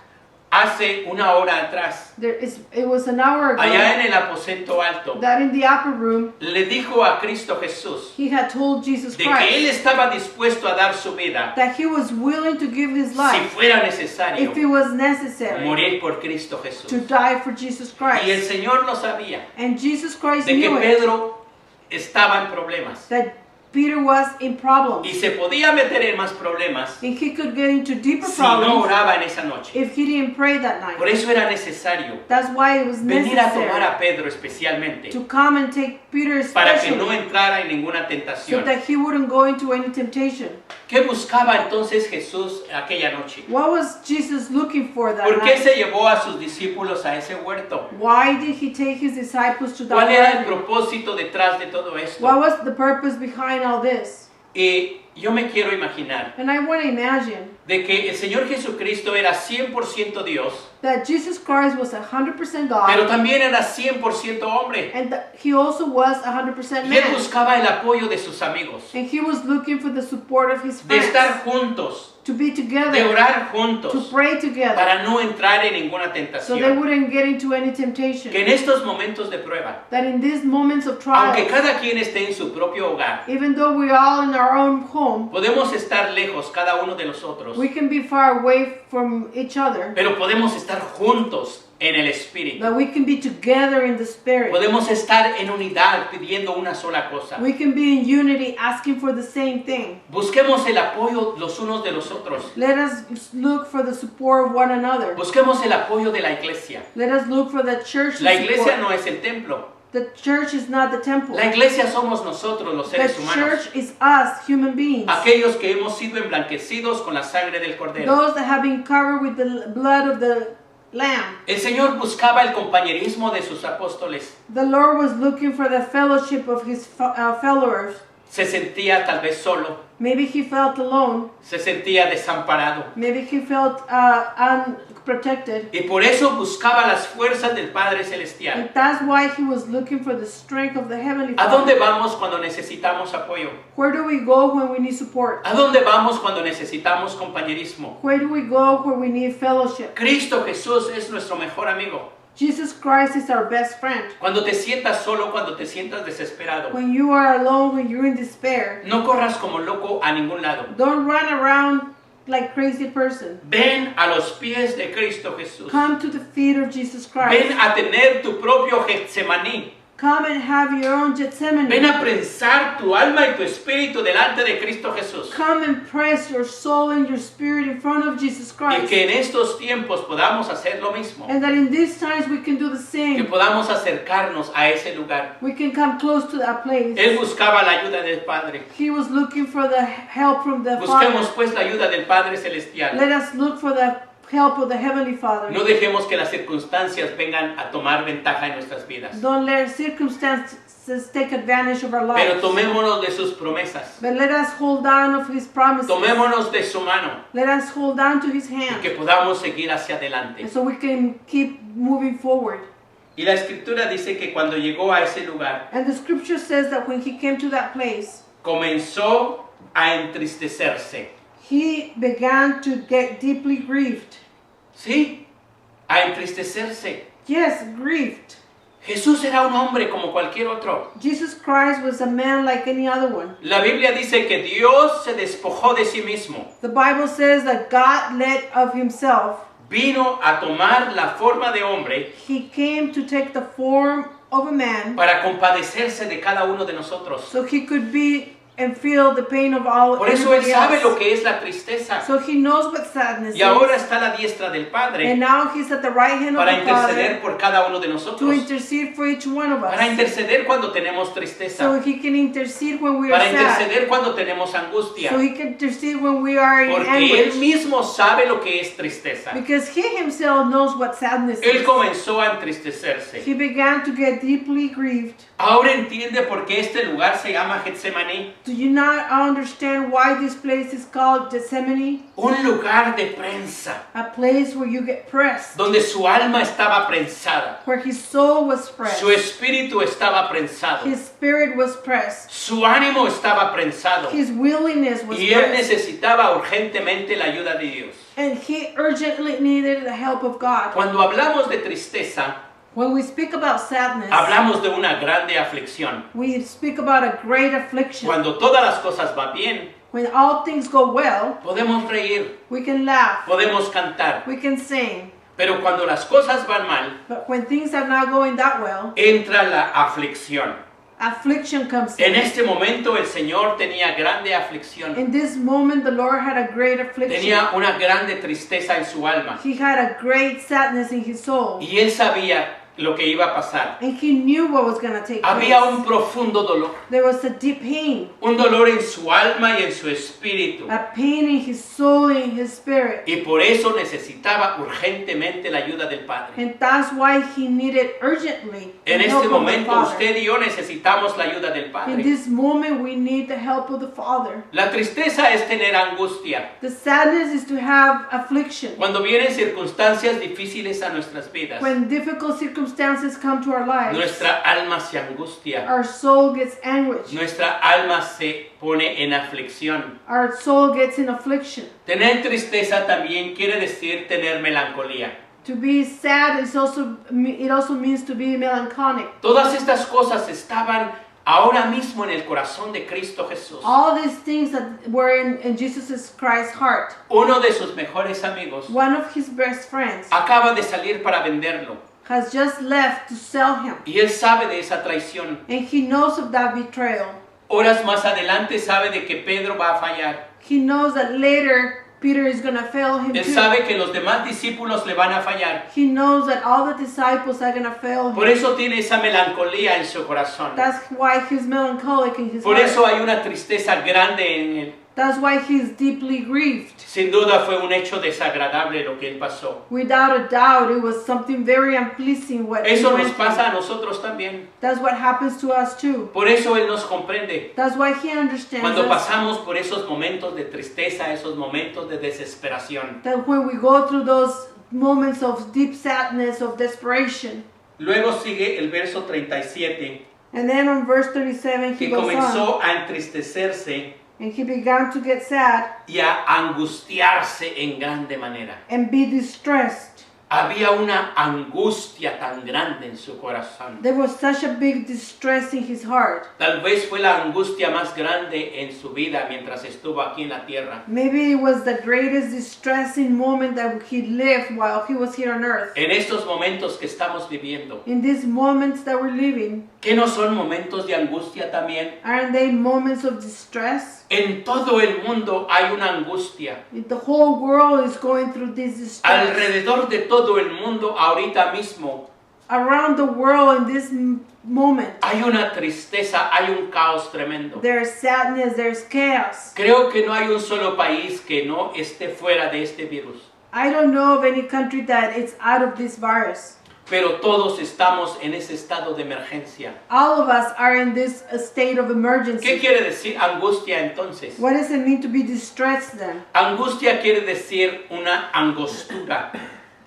Hace una hora atrás, It was an hour allá en ago el aposento alto, that in the upper room le dijo a Cristo Jesús he had told Jesus de que él Christ estaba dispuesto a dar su vida that he was willing to give his si life fuera necesario if it was necessary morir por Cristo Jesús. to die for Jesus Y el Christ. Señor lo sabía, And Jesus Christ de que knew it, Pedro estaba en problemas that Peter was in y problems. se podía meter en más problemas And he could get into deeper si no problems oraba en esa noche. if he didn't pray that night. Por eso era necesario That's why it was venir a tomar necessary a Pedro especialmente to come and take Peter para que no especially entrara en ninguna so tentación. that he wouldn't go into any temptation. ¿Qué buscaba entonces Jesús aquella noche? What was Jesus looking for that ¿Por qué night? se llevó a sus discípulos a ese huerto? Why did he take his disciples to that ¿Cuál era el garden? propósito detrás de todo esto? What was the purpose behind all this? Y yo me quiero imaginar And I want to imagine de que el Señor Jesucristo era 100% Dios, that Jesus Christ was 100% pero God también era 100% hombre. and that he also was 100% Y él man. buscaba el apoyo de sus amigos, And he was looking for the support of his de estar friends juntos, to be de together, orar to juntos, pray together para no entrar en ninguna so they tentación. wouldn't get into any Que temptation. en estos momentos de prueba, That in these moments of aunque trial, cada quien esté en su propio hogar, even though we're all in our own home, podemos estar lejos cada uno de los otros, we can be far away from each other, pero podemos estar juntos en el Espíritu. but we can be together in the Spirit. Podemos estar en unidad pidiendo una sola cosa. We can be in unity asking for the same thing. Busquemos el apoyo los unos de los otros. Let us look for the support of one another. Busquemos el apoyo de la iglesia. Let us look for the church La iglesia support. no es el templo. The church is not the temple. La iglesia somos nosotros, los The seres humanos. church is us, human beings. Aquellos que hemos sido emblanquecidos con la sangre del Cordero. Those that have been covered with the blood of the Lamb. El Señor buscaba el compañerismo de sus apóstoles. The Lord was looking for the fellowship of his followers. Se sentía tal vez solo, Maybe he felt alone. se sentía desamparado. Maybe he felt unprotected. Y por eso buscaba las fuerzas del Padre Celestial. And that's why he was looking for the strength of the Heavenly ¿A dónde Father. vamos cuando necesitamos apoyo? Where do we go when we need support? ¿A dónde vamos cuando necesitamos compañerismo? Where do we go where we need fellowship? Cristo Jesús es nuestro mejor amigo. Jesus Christ is our best friend. Cuando te sientas solo, cuando te sientas desesperado, When you are alone, when you're in despair, no corras como loco a ningún lado. don't run around like crazy person. Ven a los pies de Cristo Jesús. Come to the feet of Jesus Ven Christ. a tener tu propio Getsemaní. Come and have your own Gethsemane. Ven a prensar tu alma y tu espíritu delante de Cristo Jesús. Come and press your soul and your spirit in front of Jesus Y Christ. que en estos tiempos podamos hacer lo mismo. And that in these times we can do the Que same. podamos acercarnos a ese lugar. We can come close to that place. Él buscaba la ayuda del Padre. He was looking for the help from the Busquemos Father. pues la ayuda del Padre Celestial. Let us look for the help of the Heavenly Father. No dejemos que las circunstancias vengan a tomar ventaja en nuestras vidas. Don't let circumstances take advantage of our Pero lives. tomémonos de sus promesas. But let us hold on of His promises. Tomémonos de su mano Let us hold on to His y hand. que podamos seguir hacia adelante. And so we can keep moving forward. Y la Escritura dice que cuando llegó a ese lugar, And the scripture says that when he came to that place, comenzó a entristecerse. he began to get deeply grieved. ¿Sí? A entristecerse. Yes, grieved. Jesús era un hombre como cualquier otro. Jesus Christ was a man like any other one. La Biblia dice que Dios se despojó de sí mismo. The Bible says that God led of himself. Vino a tomar la forma de hombre He came to take the form of a man para compadecerse de cada uno de nosotros. so he could be and feel the pain of all Por eso Él everybody sabe lo else. que es la tristeza. So he knows what sadness Y ahora is. está a la diestra del And Padre now he's at the right hand of para the Father interceder por cada uno de to nosotros. intercede for each one of Para us. interceder cuando tenemos So tristeza. he can intercede when we are Para sad. interceder cuando tenemos angustia. So he can intercede when we are in Porque Él anguish. mismo sabe lo que es tristeza. Because he himself knows what sadness Él is. comenzó a entristecerse. He began to get deeply grieved. Ahora entiende por qué este lugar se llama Getsemaní. Do you not understand why this place is called Gethsemane? Un lugar de prensa. A place where you get pressed. Donde su alma estaba prensada. Where his soul was pressed. Su espíritu estaba prensado. His spirit was pressed. Su ánimo estaba prensado. His willingness was Y él pressed. necesitaba urgentemente la ayuda de Dios. And he urgently needed the help of God. Cuando hablamos de tristeza, When we speak about sadness, hablamos de una grande aflicción. we speak about a great affliction. Cuando todas las cosas van bien, When all things go well, podemos reír, we can laugh, podemos cantar. we can sing. Pero cuando las cosas van mal, But when things are not going that well, entra la aflicción. affliction comes En in. este momento el Señor tenía grande aflicción. In this moment, the Lord had a great affliction. Tenía una grande tristeza en su alma. He had a great sadness in his soul. Y él sabía lo que iba a pasar. And he knew what was going to take Había place. un profundo dolor. There was a deep pain. Un dolor en su alma y en su espíritu. A pain in his soul and in his spirit. Y por eso necesitaba urgentemente la ayuda del Padre. And that's why he needed urgently the En help este of the momento Father. usted y yo necesitamos la ayuda del In Padre. this moment, we need the help of the Father. La tristeza es tener angustia. The sadness is to have affliction. Cuando vienen circunstancias difíciles a nuestras vidas, When difficult circumstances come to our lives, nuestra alma se angustia. our soul gets anguished. Nuestra alma se pone en aflicción. Our soul gets in affliction. Tener tristeza también quiere decir tener melancolía. To be sad is it also means to be melancholic. Todas estas cosas estaban ahora mismo en el corazón de Cristo Jesús. All these things that were in Jesus Christ's heart. Uno de sus mejores amigos One of his best friends acaba de salir para venderlo. has just left to sell him. Y él sabe de esa traición. And he knows of that betrayal. Horas más adelante sabe de que Pedro va a fallar. He knows that later Peter is going to fail him Él too. sabe que los demás discípulos le van a fallar. He knows that all the disciples are going to fail Por him. eso tiene esa melancolía en su corazón. That's why he's melancholic in his Por heart. eso hay una tristeza grande en él. That's why he's deeply grieved. Sin duda fue un hecho desagradable lo que él pasó. Without a doubt, it was something very unpleasing what he Eso nos went through. pasa a nosotros también. That's what happens to us too. Por eso él nos comprende. That's why he understands Cuando us. pasamos por esos momentos de tristeza, esos momentos de desesperación. That when we go through those moments of deep sadness, of desperation. Luego sigue el verso 37, And then on verse 37 he que goes on. comenzó a entristecerse And he began to get sad y a angustiarse en grande manera. and be distressed. Había una angustia tan grande en su corazón. There was such a big distress in his heart. Tal vez fue la angustia más grande en su vida mientras estuvo aquí en la tierra. Maybe it was the greatest distressing moment that he lived while he was here on earth. En estos momentos que estamos viviendo, In these moments that we're living, ¿qué no son momentos de angustia también? aren't they moments of distress? En todo el mundo hay una angustia. The whole world is going through this distress. Alrededor de todo el mundo ahorita mismo Around the world in this moment, hay una tristeza, hay un caos tremendo. there's sadness, there's chaos. Creo que no hay un solo país que no esté fuera de este virus, I don't know of any country that is out of this virus. pero todos estamos en ese estado de emergencia. All of us are in this state of ¿Qué emergency. quiere decir angustia entonces? What does it mean to be distressed then? Angustia quiere decir una angostura.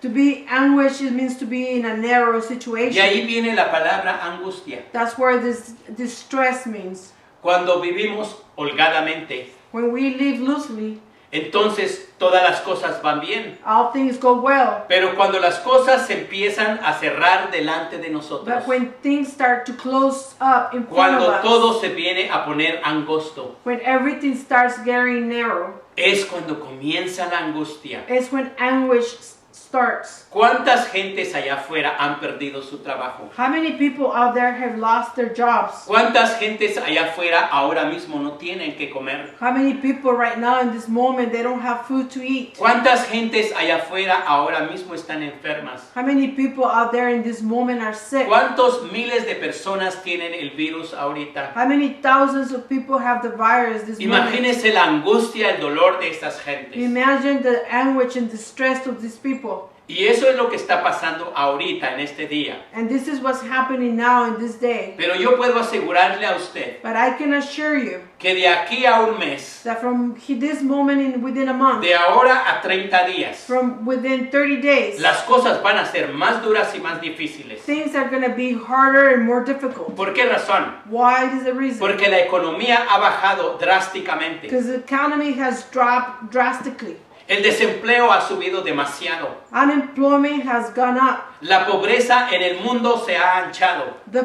To be anguished, it means to be in a narrow Y situation. ahí viene la palabra angustia. That's where this distress means. Cuando vivimos holgadamente, When we live loosely, entonces todas las cosas van bien. all things go well. Pero cuando las cosas se empiezan a cerrar delante de nosotros, But when things start to close up in front cuando of us, todo se viene a poner angosto, when everything starts getting narrow, es cuando comienza la angustia. it's when anguish starts. ¿Cuántas gentes allá afuera han perdido su trabajo? How many people out there have lost their jobs? ¿Cuántas gentes allá afuera ahora mismo no tienen que comer? How many people right now in this moment, they don't have food to eat? ¿Cuántas gentes allá afuera ahora mismo están enfermas? How many people out there in this moment are sick? ¿Cuántos miles de personas tienen el virus ahorita? How many thousands of people have the virus this moment? Imagínense la angustia, el dolor de estas gentes. Imagine the anguish and distress of these people. Y eso es lo que está pasando ahorita en este día. And this is what's happening now in this day. Pero yo puedo asegurarle a usted But I can assure you que de aquí a un mes, that from this moment within a month, de ahora a 30 días, from within 30 days, las cosas van a ser más duras y más difíciles. things are going to be harder and more difficult. ¿Por qué razón? Why is the reason? Porque la economía ha bajado drásticamente. Because the economy has dropped drastically. El desempleo ha subido demasiado. Unemployment has gone up. La pobreza en el mundo se ha anchado. The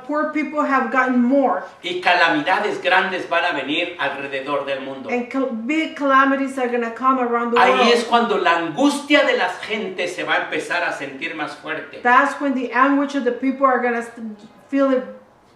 poor people have gotten more. Y calamidades grandes van a venir alrededor del mundo. And big calamities are going to come around the Ahí world. es cuando la angustia de las gentes se va a empezar a sentir más fuerte. That's when the anguish of the people are going to feel it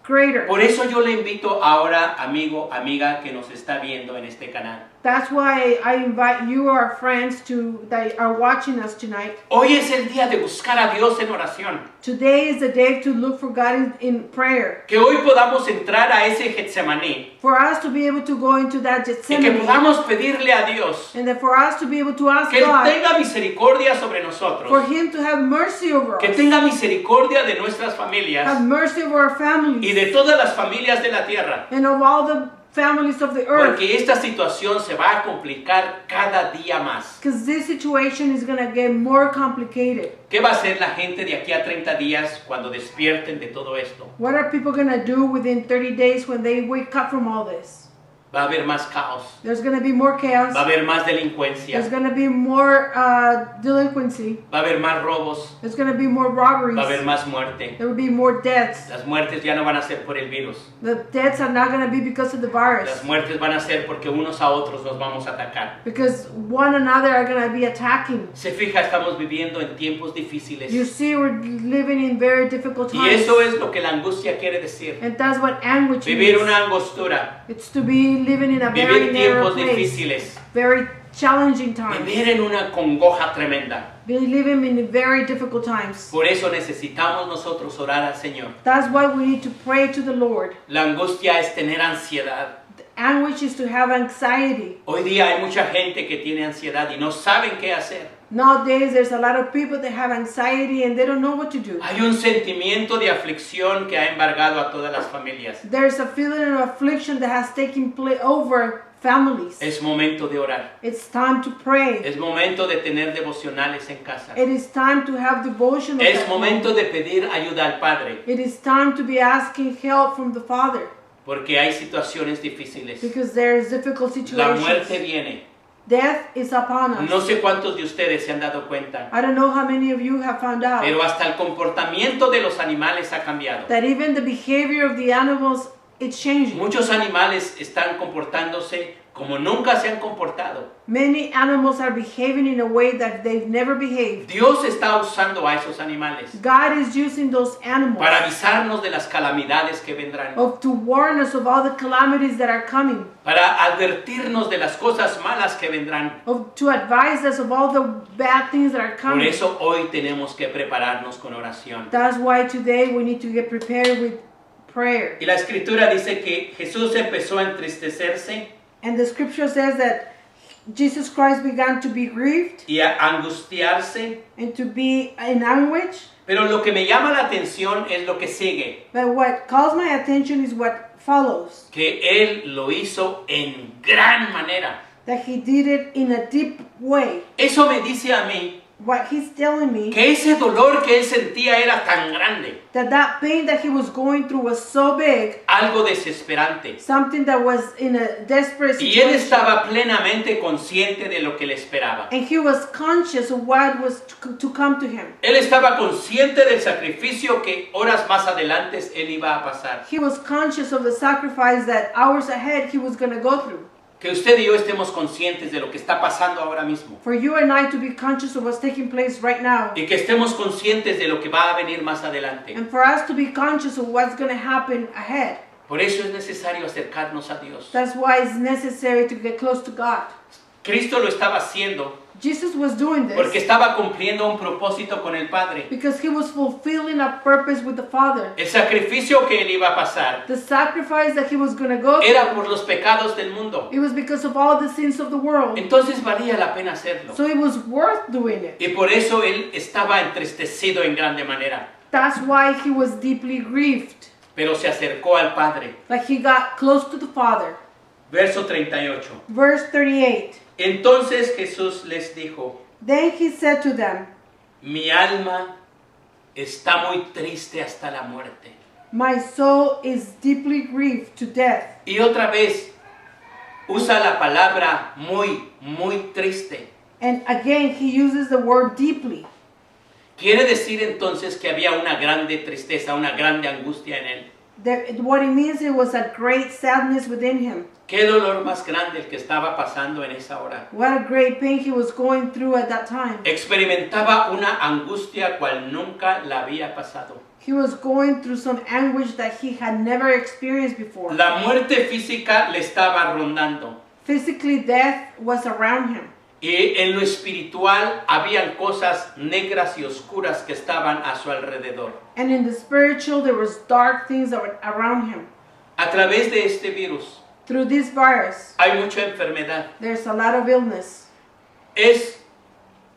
greater. Por eso yo le invito ahora, amigo, amiga, que nos está viendo en este canal. That's why I invite you, our friends, that are watching us tonight. Hoy es el día de buscar a Dios en oración. Today is the day to look for God in prayer. Que hoy podamos entrar a ese Getsemaní. For us to be able to go into that Y que Gethsemane. podamos pedirle a Dios And that for us to be able to ask que Él God tenga misericordia sobre for nosotros. Him to have mercy over Que us. tenga misericordia de nuestras Have familias mercy over our y families. de todas las familias de la tierra. And of all the families of the earth. Porque esta situación se va a complicar cada día más. Because this situation is going to get more complicated. ¿Qué va a hacer la gente de aquí a 30 días cuando despierten de todo esto? What are people going to do within 30 days when they wake up from all this? Va a haber más caos, There's going to be more chaos. va a haber más delincuencia, There's going to be more delinquency. va a haber más robos, There's going to be more robberies. va a haber más muerte. There will be more deaths. Las muertes ya no van a ser por el virus. The deaths are not going to be because of the virus. Las muertes van a ser porque unos a otros nos vamos a atacar. Because one another are going to be attacking. Se fija, estamos viviendo en tiempos You difíciles. see, we're living in very difficult Y times. eso es lo que la angustia quiere decir. And that's what anguish Vivir means. una angostura, It's to be living in a very vivir narrow tiempos place. difíciles, Very challenging times. vivir en una congoja tremenda. Be living in very difficult times. Por eso necesitamos nosotros orar al Señor. That's why we need to pray to the Lord. La angustia es tener ansiedad. anguish is to have anxiety. Hoy día hay mucha gente que tiene ansiedad y no saben qué hacer. Nowadays, there's a lot of people that have anxiety and they don't know what to do. Hay un sentimiento de aflicción que ha embargado a todas las familias. There's a feeling of affliction that has taken place over families. Es momento de orar. It's time to pray. Es momento de tener devocionales en casa. It is time to have devotion. Es momento de pedir ayuda al Padre, It is time to be asking help from the Father, porque hay situaciones difíciles. because there is difficult La muerte situations. viene. Death is upon us. No sé cuántos de ustedes se han dado cuenta, I don't know how many of you have found out pero hasta el comportamiento de los animales ha cambiado. that even the behavior of the animals is changing. Muchos animales están comportándose como nunca se han comportado. Many animals are behaving in a way that they've never behaved. Dios está usando a esos animales God is using those animals para avisarnos de las calamidades que vendrán, to warn us of all the calamities that are coming, para advertirnos de las cosas malas que vendrán. to advise us of all the bad things that are Por coming. eso hoy tenemos que prepararnos con oración. That's why today we need to get prepared with prayer. Y la escritura dice que Jesús empezó a entristecerse And the scripture says that Jesus Christ began to be grieved y a angustiarse. and to be in anguish. Pero lo que me llama la atención es lo que sigue, But what calls my attention is what follows. que Él lo hizo en gran manera. That he did it in a deep way. Eso me dice a mí What he's telling me, que ese dolor que Él sentía era tan grande, that pain that he was going through was so big, algo desesperante. something that was in a desperate Y Él situation. estaba plenamente consciente de lo que le esperaba. And he was conscious of what was to come to him. Él estaba consciente del sacrificio que horas más adelante Él iba a pasar. He was conscious of the sacrifice that hours ahead he was going to go through. Que usted y yo estemos conscientes de lo que está pasando ahora mismo. For you and I to be conscious of what's taking place right now. Y que estemos conscientes de lo que va a venir más adelante. And for us to be conscious of what's going to happen ahead. Por eso es necesario acercarnos a Dios. That's why it's necessary to get close to God. Cristo lo estaba haciendo Jesus was doing this porque estaba cumpliendo un propósito con el Padre. because he was fulfilling a purpose with the Father. El sacrificio que Él iba a pasar The sacrifice that he was going to go through, era por los pecados del mundo. it was because of all the sins of the world. Entonces valía la pena hacerlo. So it was worth doing it. Y por eso Él estaba entristecido en grande manera. That's why he was deeply grieved. Pero se acercó al Padre. Like he got close to the Father. Verso 38. Verse 38. Entonces Jesús les dijo: Then he said to them, mi alma está muy triste hasta la muerte. my soul is deeply grieved to death. Y otra vez usa la palabra muy triste. And again he uses the word deeply. Quiere decir entonces que había una grande tristeza, una grande angustia en él. What it means, it was a great sadness within him. Qué dolor más grande el que estaba pasando en esa hora. What a great pain he was going through at that time. Experimentaba una angustia cual nunca la había pasado. He was going through some anguish that he had never experienced before. La muerte física le estaba rondando. Physically, death was around him. Y en lo espiritual habían cosas negras y oscuras que estaban a su alrededor. And in the spiritual, there was dark things that were around him. A través de este virus Through this virus, hay mucha enfermedad. there's a lot of illness. Es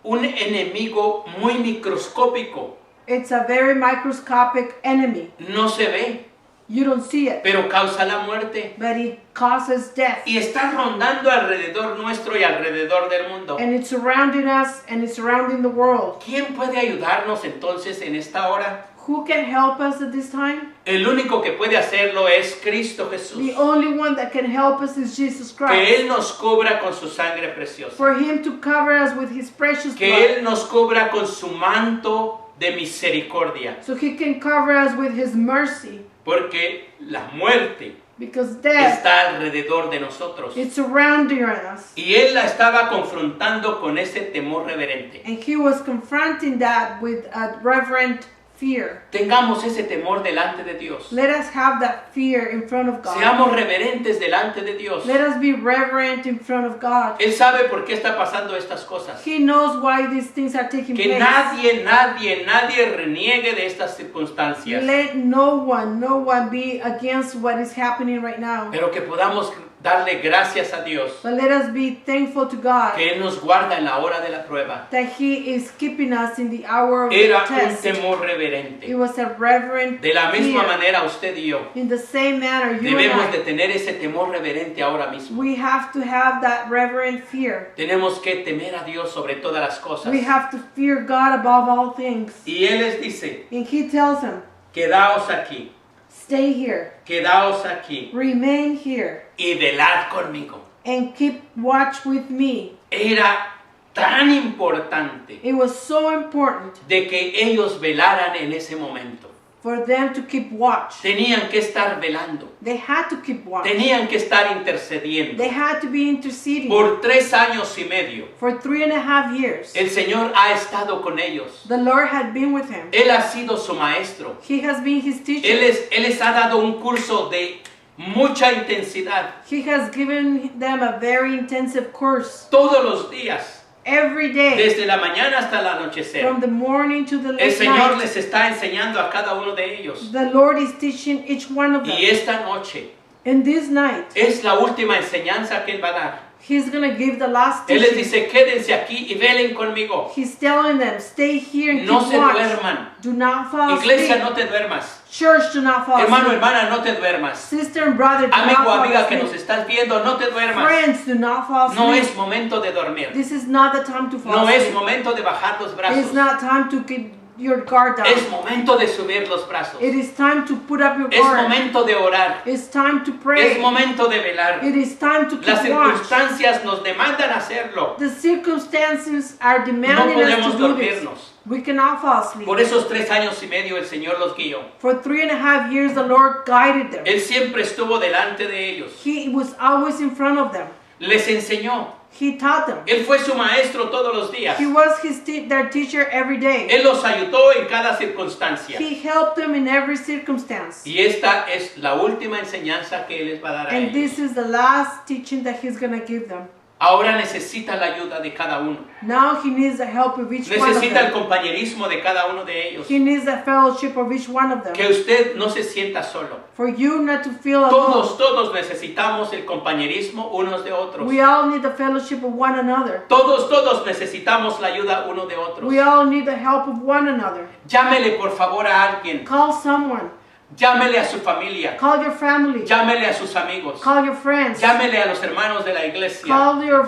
un enemigo muy microscópico. It's a very microscopic enemy. No se ve, You don't see it, pero causa la muerte. but it causes death. Y está rondando alrededor nuestro y alrededor del mundo. And it's surrounding us and it's surrounding the world. ¿Quién puede ayudarnos entonces en esta hora? Who can help us at this time? El único que puede hacerlo es Cristo Jesús. The only one that can help us is Jesus Que Christ. Él nos cubra con su sangre preciosa. For him to cover us with his precious Que blood. Él nos cubra con su manto de misericordia. So he can cover us with his mercy. Porque la muerte Because death está alrededor de nosotros. is surrounding us. Y Él la estaba confrontando con ese temor reverente. And he was confronting that with a reverent fear. Tengamos ese temor delante de Dios. Let us have that fear in front of God. Seamos reverentes delante de Dios. Let us be reverent in front of God. Él sabe por qué está pasando estas cosas. He knows why these things are taking Que place. nadie reniegue de estas circunstancias. Let no one be against what is happening right now. Pero que podamos darle gracias a Dios but let us be thankful to God que Él nos guarda en la hora de la prueba. that He is keeping us in the hour of Era the un test. temor reverente. It was a reverent De la misma fear. manera usted y yo In the same manner, you debemos and de I, tener ese temor reverente ahora mismo. we have to have that reverent fear. Tenemos que temer a Dios sobre todas las cosas. We have to fear God above all things. Y Él les dice, And He tells them, quedaos aquí, stay here, quedaos aquí remain here, y velad conmigo. and keep watch with me. Era tan importante It was so important de que ellos velaran en ese momento. for them to keep watch. Tenían que estar velando, They had to keep watch. tenían que estar intercediendo. They had to be interceding. Por 3 años y medio, For 3.5 years, el Señor ha estado con ellos. the Lord had been with him. Él ha sido su maestro. He has been his teacher. Él les ha dado un curso de mucha intensidad. He has given them a very intensive course Todos los días, every day, desde la mañana hasta el anochecer. from the morning to the El late Señor night. les está enseñando a cada uno de ellos. The Lord is teaching each one of them. Y esta noche And this night, es la última enseñanza que Él va a dar. He's going to give the last Él les teaching. dice, quédense aquí y velen conmigo. He's telling them, stay here and No keep se watch. duerman. Do not fall Iglesia, asleep. no te duermas. Church, do not fall Hermano, asleep. hermana, no te duermas. Sister and brother, do Amigo, not fall amiga que asleep. nos estás viendo, no te duermas. Friends, do not fall No asleep. es momento de dormir. This is not the time to fall No es asleep. momento de bajar los brazos. It's not time to keep your guard down. Es momento de subir los brazos. It is time to put up your Es guard. momento de orar. It's time to Es pray. momento de velar. It is time to Las keep watch. circunstancias nos demandan hacerlo. The circumstances are No demanding us podemos to do this. dormirnos. We cannot fall asleep. Por esos 3 años y medio el Señor los guió. For 3.5 years, the Lord guided them. Él siempre estuvo delante de ellos. He was always in front of them. Les enseñó. He taught them. Él fue su maestro todos los días. He was their teacher every day. Él los ayudó en cada circunstancia. He helped them in every circumstance. Y esta es la última enseñanza que Él les va a dar a And ellos. this is the last teaching that He's going to give them. Ahora necesita la ayuda de cada uno. Now He needs the help of each one of Necesita el them. compañerismo de cada uno de ellos. He needs the fellowship of each one of them. Que usted no se sienta solo. For you not to feel alone. Todos necesitamos el compañerismo unos de otros. We all need the fellowship of one another. Todos necesitamos la ayuda uno de otros. We all need the help of one another. Llámele por favor a alguien. Call someone. Llámele a su familia. Call your family. Llámele a sus amigos. Call your friends. Llámele a los hermanos de la iglesia. Call your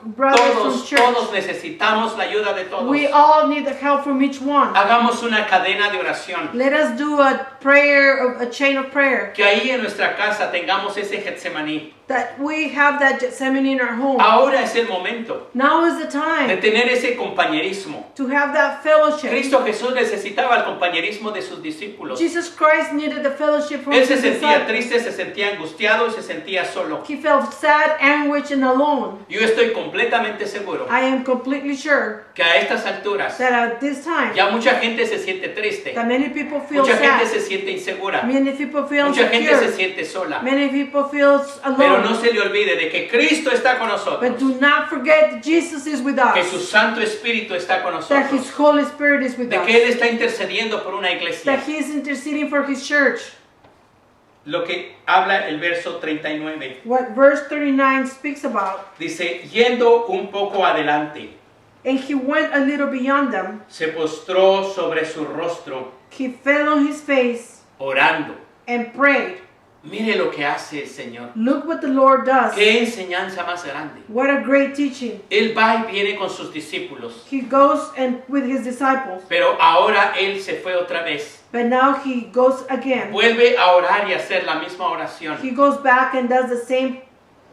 brothers from church. Todos necesitamos la ayuda de todos. We all need the help from each one. Hagamos una cadena de oración. Let us do a prayer, a chain of prayer. Que ahí en nuestra casa tengamos ese Getsemaní. That we have that Gethsemane in our home. Ahora es el momento Now is the de time tener ese compañerismo. to have that fellowship. Cristo Jesús necesitaba el compañerismo de sus discípulos. Jesus Christ needed the fellowship from Él his se sentía disciples. triste, se sentía angustiado y se sentía solo. He felt sad, anguished, and alone. Yo estoy completamente seguro I am completely sure que a estas alturas that at this time, ya mucha gente se siente triste, that many people feel mucha gente sad, se siente insegura, many people feel mucha gente se insecure, siente sola. many people feel Pero alone. no se le olvide de que Cristo está con nosotros, But do not forget that Jesus is with que su us, Santo Espíritu está con that His nosotros, Holy Spirit is with de que Él us, está intercediendo por una iglesia. that He is interceding for His church. Lo que habla el verso 39. What verse 39 speaks about. Dice, yendo un poco adelante, And He went a little beyond them. se postró sobre su rostro, He fell on His face orando. and prayed. Mire lo que hace el Señor. Look what the Lord does. Qué enseñanza más grande. What a great teaching. Él va y viene con sus discípulos, He goes and with His disciples, pero ahora Él se fue otra vez. but now He goes again. Vuelve a orar y a hacer la misma oración. He goes back and does the same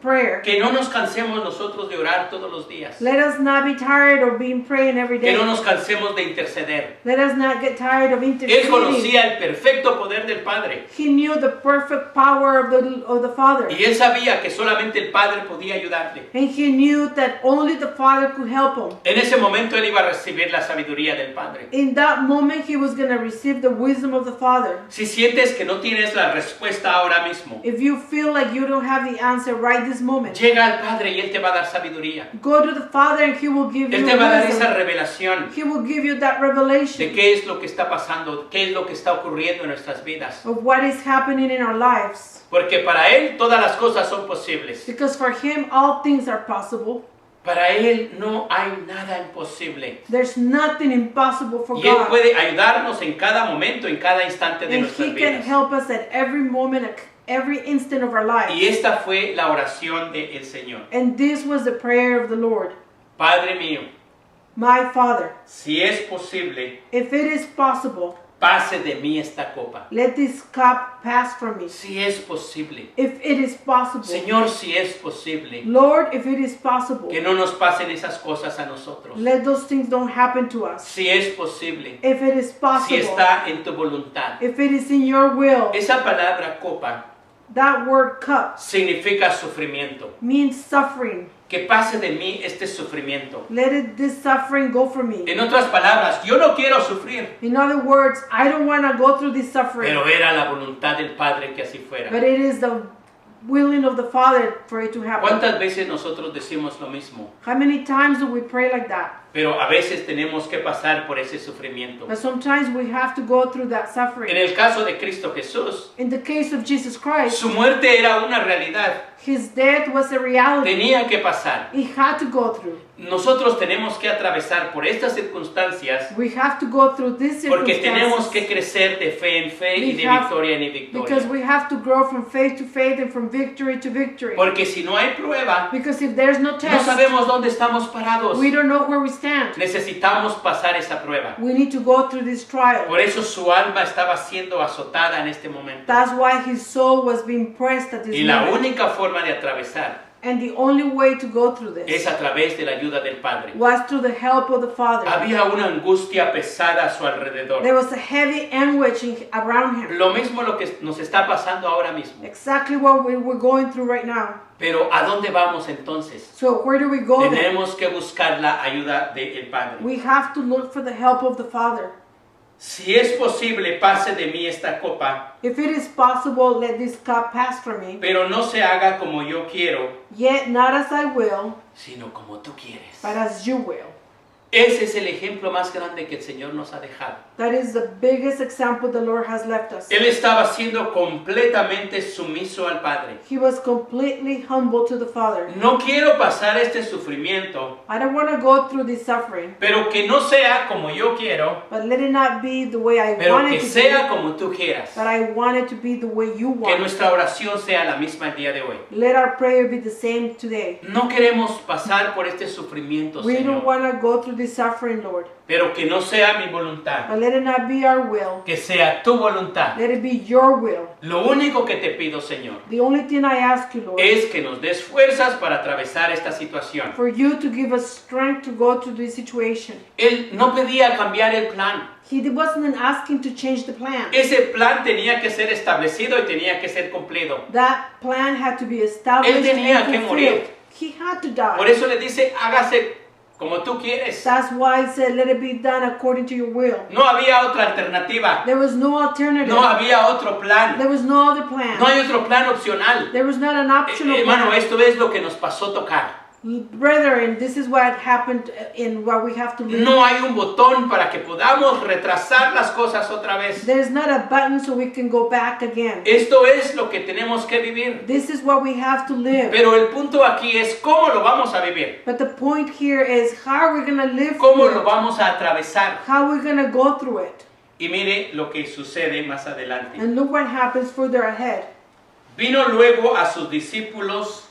prayer. Que no nos cansemos nosotros de orar todos los días. Let us not be tired of being praying every Que day. no nos cansemos de interceder. Let us not get tired of Él interceding. conocía el perfecto poder del Padre. He knew the perfect power of the Father. Y Él sabía que solamente el Padre podía ayudarle. And He knew that only the Father could help him. En ese momento Él iba a recibir la sabiduría del Padre. In that moment, He was going to receive the wisdom of the Father. Si sientes que no tienes la respuesta ahora mismo, If you feel like you don't have the answer right this moment. Llega al Padre y Él te va a dar sabiduría. Go to the Father and He will give Él you te va a dar esa wisdom. revelación He will give you that de revelation qué es lo que está pasando, qué es lo que está ocurriendo en nuestras vidas. of what is happening in our lives. Porque para Él todas las cosas son posibles. Because for Him, all things are possible. Para Él no hay nada imposible. There's nothing impossible for Y Él God. puede ayudarnos en cada momento, en cada instante de And nuestras He can vidas. help us at every moment, at every instant of our Y lives. esta fue la oración del Señor. And this was the prayer of the Lord. Padre mío, My Father, si es posible, if it is possible, pase de mí esta copa. let this cup pass from me. Si es posible. If it is possible. Señor, si es posible, Lord, if it is possible, que no nos pasen esas cosas a nosotros. let those things don't happen to us. Si es posible, If it is si possible, está en tu voluntad. if it is in your will, Esa palabra copa that word cup significa sufrimiento. means suffering. Que pase de mí este sufrimiento. This suffering go from me. En otras palabras, yo no quiero sufrir, In other words, I don't want to go through this suffering, pero era la voluntad del Padre que así fuera. but it is the willing of the Father for it to happen. ¿Cuántas veces nosotros decimos lo mismo? How many times do we pray like that? Pero a veces tenemos que pasar por ese sufrimiento. But sometimes we have to go through that En suffering. el caso de Cristo Jesús, In the case of Jesus Christ, su muerte era una realidad. His death was a reality. Tenía que pasar. He had to go through. Nosotros tenemos que atravesar por estas circunstancias We have to go through this porque tenemos circumstances que crecer de fe en fe y We de have- victoria en because victoria. we have to grow from faith to faith and from victory to victory. Porque si no hay prueba, Because if there's no no test, sabemos dónde estamos parados. we don't know where we stand. Necesitamos pasar esa prueba. We need to go through this trial. Por eso su alma estaba siendo azotada en este momento. That's why his soul was being pressed at this Y la moment. única forma de atravesar And the only way to go through es this a través de la ayuda del Padre. was through the help of the Father. Había una angustia pesada a su alrededor. There was a heavy anguish around him. Lo mismo lo que nos está pasando ahora mismo. Exactly what we're going through right now. Pero ¿a dónde vamos entonces? So where do we go then? Tenemos que buscar la ayuda del Padre. We have to look for the help of the Father. Si es posible, pase de mí esta copa, If it is possible, let this cup pass from me. pero no se haga como yo quiero, Yet not as I will, sino como tú quieres. but as you will. Ese es el ejemplo más grande que el Señor nos ha dejado. That is the biggest example the Lord has left us. Él estaba siendo completamente sumiso al Padre. He was completely humble to the Father. No quiero pasar este sufrimiento, I don't want to go through this suffering, pero que no sea como yo quiero, but let it not be the way I pero want que it to sea be, como tú quieras. but I want it to be the way you Que want it. nuestra oración sea la misma el día de hoy. Let our prayer be the same today. No queremos pasar por este sufrimiento, We don't Señor, want to go through this suffering, Lord, pero que no sea mi voluntad, but let it not be our will. que sea tu voluntad. Let it be your will. Lo único que te pido, Señor, The only thing I ask you, Lord, es que nos des fuerzas para atravesar esta situación. for you to give us strength to go through this situation. Él no pedía cambiar el plan. He wasn't asking to change the plan. Ese plan tenía que ser establecido y tenía que ser cumplido. That plan had to be established Él tenía and que fulfilled. morir. He had to die. Por eso le dice, hágase como tú quieres. That's why it said, let it be done according to your will. No había otra alternativa. There was no alternative. No había otro plan. There was no other plan. No hay otro plan opcional. There was not an optional Hermano, plan. esto es lo que nos pasó tocar. Brethren, this is what happened in what we have to live. No hay un botón para que podamos retrasar las cosas otra vez. There's not a button so we can go back again. Esto es lo que tenemos que vivir. This is what we have to live. Pero el punto aquí es cómo lo vamos a vivir. But the point here is how are we going to live Cómo through lo it? vamos a atravesar. How are we going to go through it? Y mire lo que sucede más adelante. And look what happens further ahead. Vino luego a sus discípulos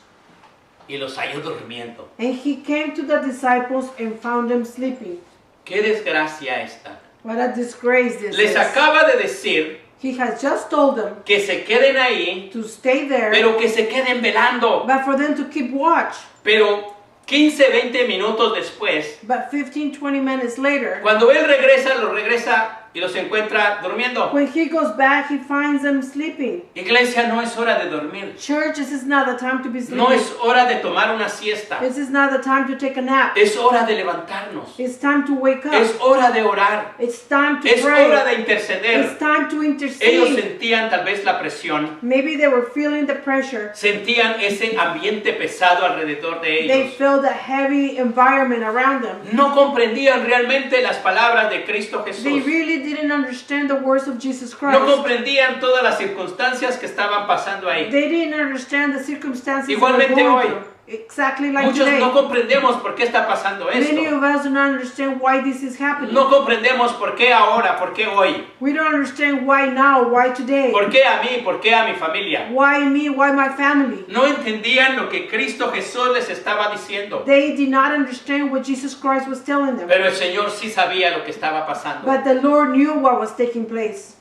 y los halló durmiendo. And he came to the disciples and found them sleeping. Qué desgracia esta. What a disgrace this Les is. acaba de decir He has just told them que se queden ahí, to stay there, pero que se queden velando. but for them to keep watch. Pero 15, 20 minutos después, But 15, 20 minutes later, cuando él regresa, lo regresa y los encuentra durmiendo. When he goes back, he finds them sleeping. Iglesia, no es hora de dormir. Church, this is not the time to be sleeping. No es hora de tomar una siesta. This is not the time to take a nap. Es hora de levantarnos. It's time to wake up. Es hora de orar. It's time to Es pray. hora de interceder. It's time to Ellos intercede. sentían tal vez la presión. Maybe they were feeling the pressure. Sentían ese ambiente pesado alrededor de They ellos. felt a heavy environment around them. No comprendían realmente las palabras de Cristo They Jesús. really didn't understand the words of Jesus No Christ. comprendían todas las circunstancias que estaban pasando ahí. They didn't understand the circumstances they were Igualmente going hoy. through. Exactly like Muchos today. no comprendemos por qué está pasando Many esto. of us do not understand why this is happening. No comprendemos por qué ahora, por qué hoy. We don't understand why now, why today. ¿Por qué a mí? ¿Por qué a mi familia? Why me, why my family. No entendían lo que Cristo Jesús les estaba diciendo. They did not understand what Jesus Christ was telling them. Pero el Señor sí sabía lo que estaba pasando. But the Lord knew what was taking place.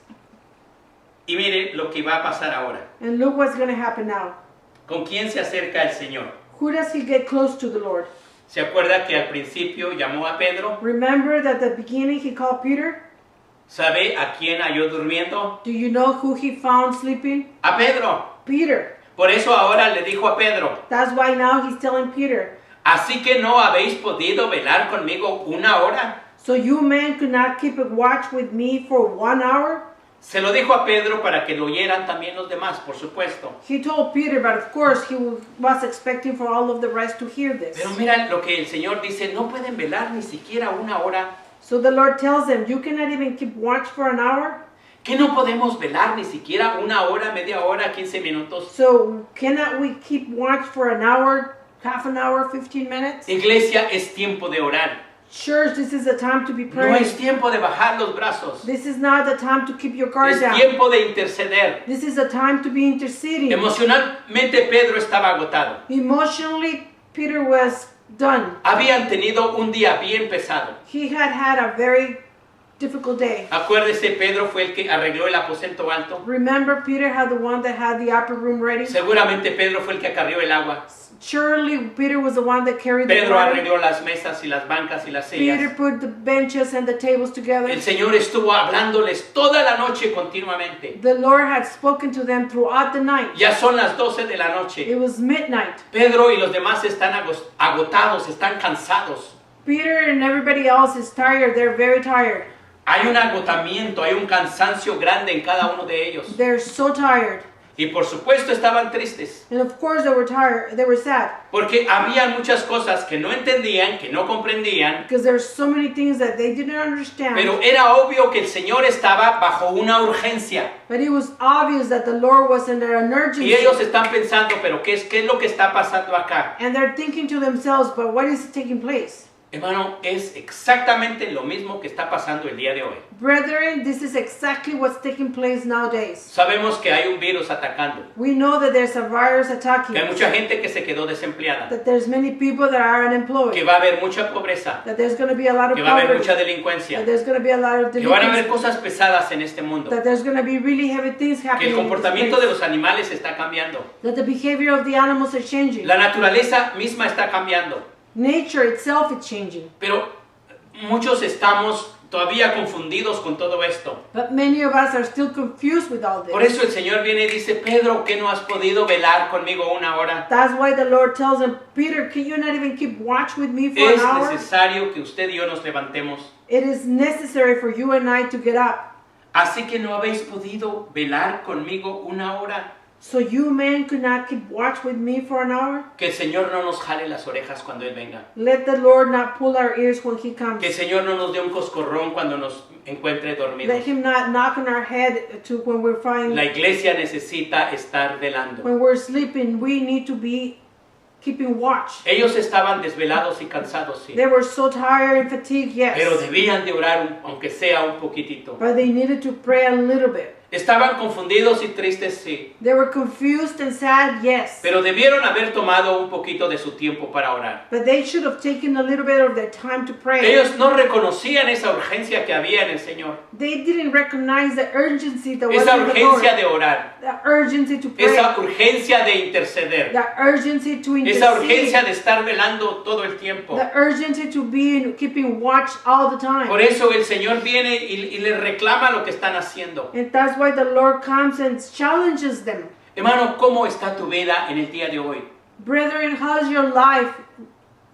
Y mire lo que va a pasar ahora. And look what's going to happen now. ¿Con quién se acerca el Señor? Who does he get close to the Lord? ¿Se acuerda que al principio llamó a Pedro? Remember that at the beginning he called Peter? ¿Sabe a quién halló durmiendo? Do you know who he found sleeping? A Pedro. Peter. Por eso ahora le dijo a Pedro, That's why now he's telling Peter. ¿así que no habéis podido velar conmigo una hora? So you men could not keep a watch with me for 1 hour? Se lo dijo a Pedro para que lo oyeran también los demás, por supuesto. He told Peter, but of course he was expecting for all of the rest to hear this. Pero mira lo que el Señor dice, no pueden velar ni siquiera una hora. So the Lord tells them, you cannot even keep watch for an hour? ¿Que no podemos velar ni siquiera una hora, media hora, 15 minutos? So cannot we keep watch for an hour, half an hour, 15 minutes? Iglesia, es tiempo de orar. Church, this is the time to be No praying. es tiempo de bajar los brazos. This is not the time to keep your guard Es down. tiempo de interceder. This is the time to be interceding. Emocionalmente Pedro estaba agotado. Emotionally, Peter was done. Habían tenido un día bien pesado. He had a very difficult day. Acuérdese, Pedro fue el que arregló el aposento alto. Remember, Peter had the one that had the upper room ready? Seguramente Pedro fue el que acarrió el agua. Surely Peter was the one that carried the Pedro water. arregló las mesas y las bancas y las Peter sillas. put the benches and the tables together. El Señor estuvo hablándoles toda la noche continuamente. The Lord had spoken to them throughout the night. Ya son las 12 de la noche. It was midnight. Pedro y los demás están agotados, están cansados. Peter and everybody else is tired. They're very tired. Hay un agotamiento, hay un cansancio grande en cada uno de ellos. They're so tired. Y por supuesto estaban tristes, And of course they were tired. They were sad. porque había muchas cosas que no entendían, que no comprendían, Because there's so many things that they didn't understand. pero era obvio que el Señor estaba bajo una urgencia. But it was obvious that the Lord was under an urgency. Y ellos están pensando, pero ¿qué es lo que está pasando acá? And they're thinking to themselves, but what is taking place? Hermano, es exactamente lo mismo que está pasando el día de hoy. Brethren, this is exactly what's taking place nowadays. Sabemos que hay un virus atacando, We know that there's a virus attacking que hay us, mucha gente que se quedó desempleada, that there's many people that are que unemployed, va a haber mucha pobreza, that there's going to be a lot of que va a haber poverty, mucha delincuencia, that there's going to be a lot of que van a haber delinquency, cosas pesadas en este mundo, that there's going to be really heavy things que happening el in this comportamiento place, de los animales está cambiando, that the behavior of the animals are changing. la naturaleza misma está cambiando, Nature itself is changing. pero muchos estamos todavía confundidos con todo esto. But many of us are still confused with all Por this. eso el Señor viene y dice, Pedro, ¿qué no has podido velar conmigo una hora? That's why the Lord tells him, Peter, can you not even keep watch with me for Es an hour? necesario que usted y yo nos levantemos. It is necessary for you and I to get up. Así que no habéis podido velar conmigo una hora. So you men could not keep watch with me for an hour? Que el Señor no nos jale las orejas cuando Él venga. Let the Lord not pull our ears when he comes. Que el Señor no nos dé un coscorrón cuando nos encuentre dormidos. Let him not knock on our head to when we're fine. La iglesia necesita estar velando. When we're sleeping, we need to be keeping watch. Ellos estaban desvelados y cansados, sí. They were so tired and fatigued, Pero yes. debían de orar aunque sea un poquitito. But they needed to pray a little bit. Estaban confundidos y tristes, sí. They were confused and sad, yes. Pero debieron haber tomado un poquito de su tiempo para orar. But they should have taken a little bit of their time to pray. Ellos no reconocían esa urgencia que había en el Señor. They didn't recognize the urgency that was Esa in the Lord. urgencia de orar. The urgency to pray. Esa urgencia de interceder. The urgency to intercede. Esa urgencia de estar velando todo el tiempo. The urgency to be in keeping watch all the time. Por eso el Señor viene y le reclama lo que están haciendo. And that's why the Lord comes and challenges them. Hermano, ¿cómo está tu vida en el día de hoy? Brethren, how's your life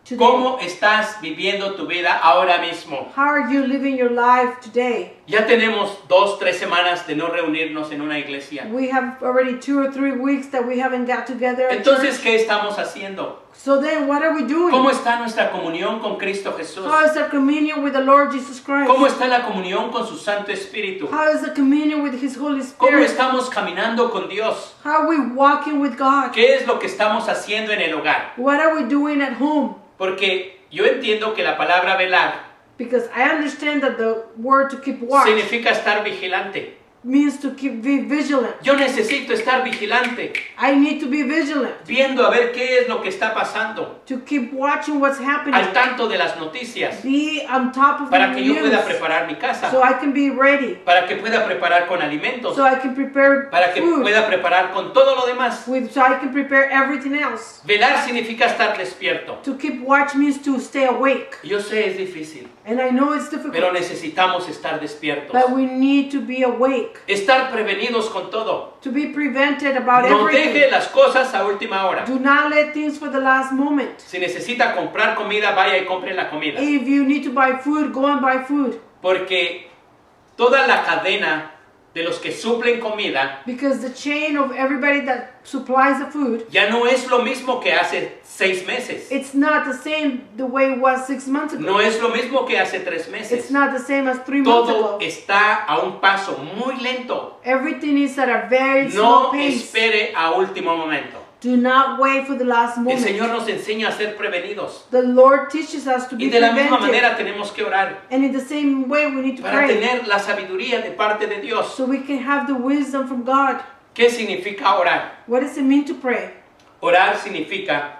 today? ¿Cómo estás viviendo tu vida ahora mismo? How are you living your life today? Ya tenemos 2, 3 semanas de no reunirnos en una iglesia. We have already 2 or 3 weeks that we haven't got together at Entonces, church. ¿qué estamos haciendo? So then what are we doing? ¿Cómo está nuestra comunión con Cristo Jesús? How is the communion with the Lord Jesus Christ? ¿Cómo está la comunión con su Santo Espíritu? How is the communion with His Holy ¿Cómo Spirit? estamos caminando con Dios? How are we walking with God? ¿Qué es lo que estamos haciendo en el hogar? What are we doing at home? Porque yo entiendo que la palabra velar Because I understand that the word to keep watch significa estar vigilante. means to be vigilant. Yo necesito estar vigilante, I need to be vigilant, viendo a ver qué es lo que está pasando, to keep watching what's happening, al tanto de las noticias, be on top of para the que yo pueda news, preparar mi casa, so I can be ready, para que pueda preparar con alimentos, so I can prepare para que food, pueda preparar con todo lo demás. so I can prepare everything else. Velar significa estar despierto. To keep watch means to stay awake, Yo sé, es difícil, and I know it's pero difficult, necesitamos estar despiertos. but we need to be awake, Estar prevenidos con todo. to be prevented about No everything. deje las cosas a última hora. Do not let things for the last moment. Si necesita comprar comida, vaya y compre la comida. If you need to buy food, go and buy food. Porque toda la cadena de los que suplen comida Because the chain of everybody that supplies the food, ya no es lo mismo que hace 6 meses. it's not the same the way it was 6 months ago. No es lo mismo que hace 3 It's meses. not the same as 3 months Todo ago. está a un paso muy lento. Everything is at a very slow No pace. espere a último momento. Do not wait for the last El moment. Señor nos enseña a ser prevenidos. The Lord teaches us to be Y de la misma preventive. manera tenemos que orar And in the same way we need to para pray. tener la sabiduría de parte de Dios. So we can have the wisdom from God. ¿Qué significa orar? What does it mean to pray? Orar significa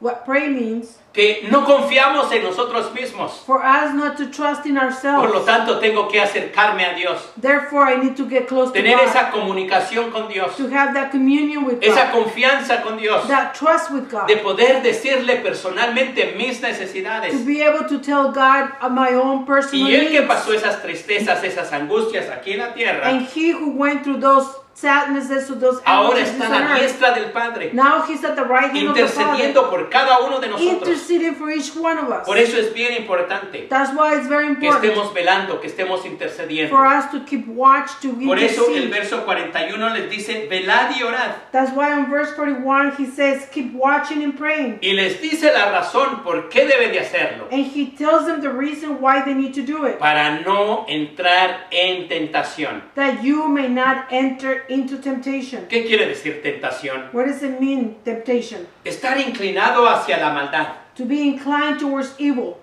What pray means que no confiamos en nosotros mismos. for us not to trust in Por lo ourselves. tanto, tengo que acercarme a Dios. Therefore, I need to get close to Tener God. esa comunicación con Dios. To have that communion with Esa God. confianza con Dios. That trust with God. De poder decirle personalmente mis To necesidades. be able to tell God of my own personal Y Él que needs. pasó esas tristezas, esas angustias aquí en la tierra, And He who went through those sadnesses, or those ahora anguishes está a on la earth, diestra del Padre, now He's at the right hand of the Father, intercediendo por cada uno de nosotros. interceding for each one of us. Por eso es bien importante That's why it's very que important estemos velando, que estemos intercediendo. for us to keep watch, to Por eso el intercede. verso 41 les dice, velad y orad. That's why in verse 41 He says, keep watching and praying. Y les dice la razón por qué deben de hacerlo. And He tells them the reason why they need to do it. Para no entrar en tentación. That you may not enter into temptation. ¿Qué quiere decir tentación? What does it mean, temptation? Estar inclinado hacia la maldad. To be inclined towards evil.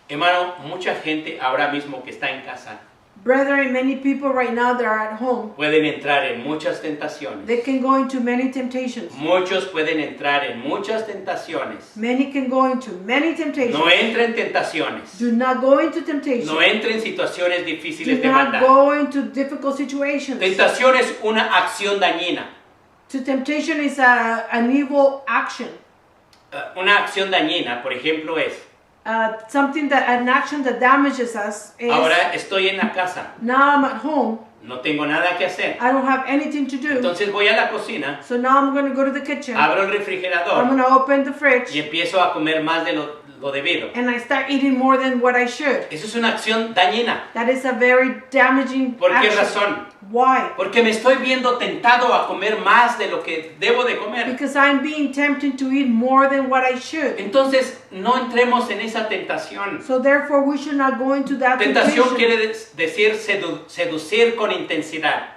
Hermano, mucha gente ahora mismo que está en casa Brethren, many people right now that are at home, pueden entrar en muchas tentaciones. they can go into many temptations. Muchos pueden entrar en muchas tentaciones. Many can go into many temptations. No entre en tentaciones. Do not go into temptation. No entre en situaciones Do difíciles de not maldad. go into difficult situations. Tentación es una acción dañina. To temptation is an evil action. Una acción dañina, por ejemplo, es, An action that damages us is, ahora estoy en la casa, now I'm at home, no tengo nada que hacer. I don't have anything to do. Entonces voy a la cocina, So now I'm going to go to the kitchen. abro el I'm refrigerador going to open the y fridge empiezo a comer más de lo debido. and I start eating more than what I should. Eso es una acción dañina. That is a very damaging ¿Por qué action. razón? Why? Porque me estoy viendo tentado a comer más de lo que debo de comer. Because I'm being tempted to eat more than what I should. Entonces no entremos en esa tentación. So therefore we should not go into that Tentación temptation. quiere decir seducir con intensidad.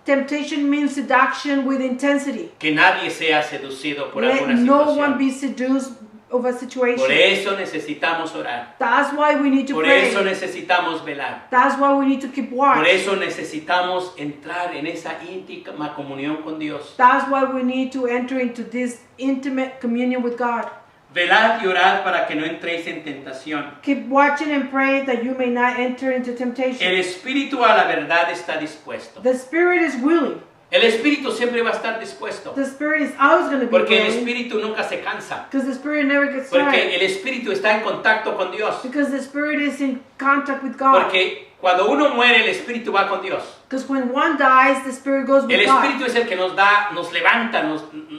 Temptation means seduction with intensity. Que nadie sea seducido por Let alguna no situación. one be seduced of a Por situation. eso necesitamos orar. That's why we need to Por pray. eso necesitamos velar. That's why we need to keep Por watch. eso necesitamos entrar en esa íntima comunión con Dios. That's why we need to enter into this intimate communion with God. Velad y orad para que no entréis en tentación. Keep watching and praying that you may not enter into El temptation. espíritu a la verdad está dispuesto. The spirit is willing. El espíritu siempre va a estar dispuesto. The spirit is always going to be Porque el willing. espíritu nunca se cansa. Because the spirit never gets Porque tired. el espíritu está en contacto con Dios. Because the spirit is in contact with God. Porque cuando uno muere, el espíritu va con Dios. Because when one dies, the spirit goes El with God. espíritu es el que nos da, nos levanta,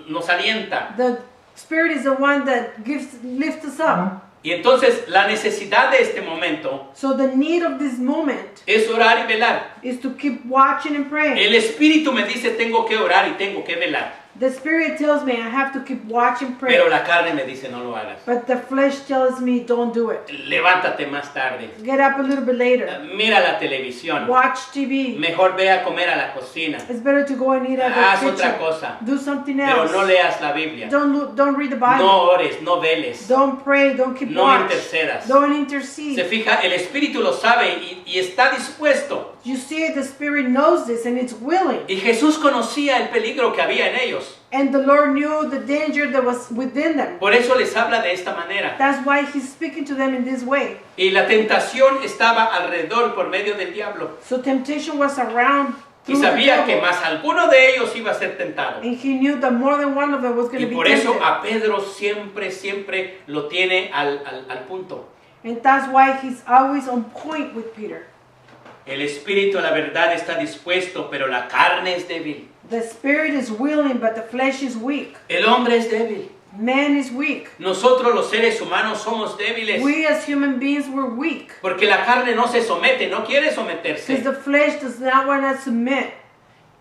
nos alienta. The spirit is the one that lifts us up. Y entonces la necesidad de este momento So the need of this moment es orar y velar. is to keep watching and praying. El espíritu me dice tengo que orar y tengo que velar. The spirit tells me I have to keep watching, Pero praying. la carne me dice no lo hagas. But the flesh tells me don't do it. Levántate más tarde. Get up a little bit later. Mira la televisión. Watch TV. Mejor ve a comer a la cocina. It's better to go and eat at Haz the otra kitchen. cosa. Do something Pero else. no leas la Biblia. Don't read the Bible. No ores, no veles. Don't pray. Don't keep No watch. intercedas. Don't Se intercede. fija, el espíritu lo sabe y está dispuesto. You see, the spirit knows this and it's willing. Y Jesús conocía el peligro que había en ellos. And the Lord knew the danger that was within them. Por eso les habla de esta manera. That's why He's speaking to them in this way. Y la tentación estaba alrededor por medio del diablo. So temptation was around Y through the sabía que devil. más alguno de ellos iba a ser tentado. And He knew that more than one of them was going Y to be por eso tempted. a Pedro siempre lo tiene al punto. And that's why He's always on point with Peter. El espíritu a la verdad está dispuesto, pero la carne es débil. The spirit is willing, but the flesh is weak. El hombre es débil. Man is weak. Nosotros los seres humanos somos débiles. We as human beings were weak. Porque la carne no se somete, no quiere Because someterse. the flesh does not want to submit.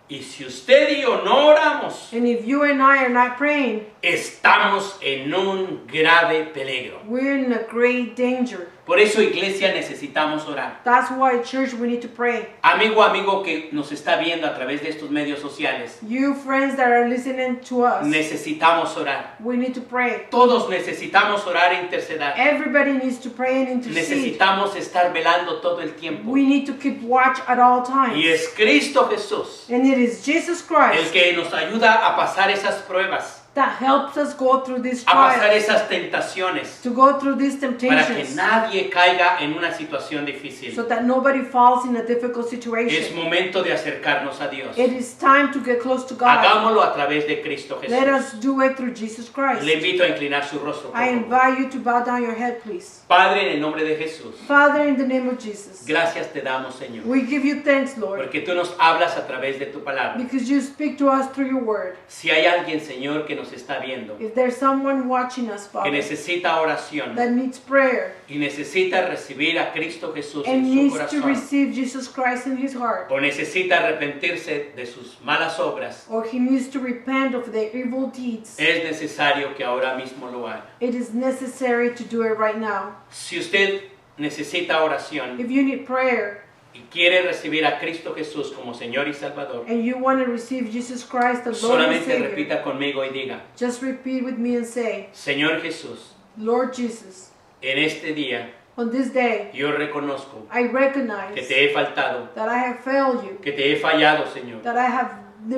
Y si usted y yo no oramos, And if you and I are not praying, estamos en un grave peligro. we're in a great danger. Por eso, iglesia, necesitamos orar. That's why, church, we need to pray. Amigo que nos está viendo a través de estos medios sociales, You friends that are listening to us, necesitamos orar. we need to pray. Todos necesitamos orar e interceder. Everybody needs to pray and intercede. Necesitamos estar velando todo el tiempo. We need to keep watch at all times. Y es Cristo Jesús And it is Jesus el Christ que nos ayuda a pasar esas pruebas, that helps us go through these a pasar trials, esas tentaciones, to go through these para que temptations, nadie caiga en una situación difícil. so that nobody falls in a difficult Es situation. momento de acercarnos a Dios. It is time to get close to God. Hagámoslo a través de Cristo Let Jesús. us do it through Jesus Le Christ. invito a inclinar su rostro, por I favor. invite you to bow down your head, please. Padre, en el nombre de Jesús, Father, in the name of Jesus, gracias te damos, Señor, we give you thanks, Lord, porque tú nos hablas a través de tu palabra. because you speak to us through your word. Si hay alguien, Señor, que nos está viendo, If there's someone watching us, que Father, necesita oración that needs prayer y necesita recibir a Cristo Jesús and en su needs to corazón, receive Jesus Christ in his heart, o necesita arrepentirse de sus malas obras, or he needs to repent of their evil deeds, es necesario que ahora mismo lo haga. it is necessary to do it right now. Si usted necesita oración If you need prayer y quiere recibir a Cristo Jesús como Señor y Salvador, and you want to receive Jesus Christ, the Lord and solamente Savior, repita conmigo y diga: just repeat with me and say, Señor Jesús, Lord Jesus, en este día on this day, yo reconozco I que recognize te he faltado, that I have failed you, que te he fallado, Señor. that I have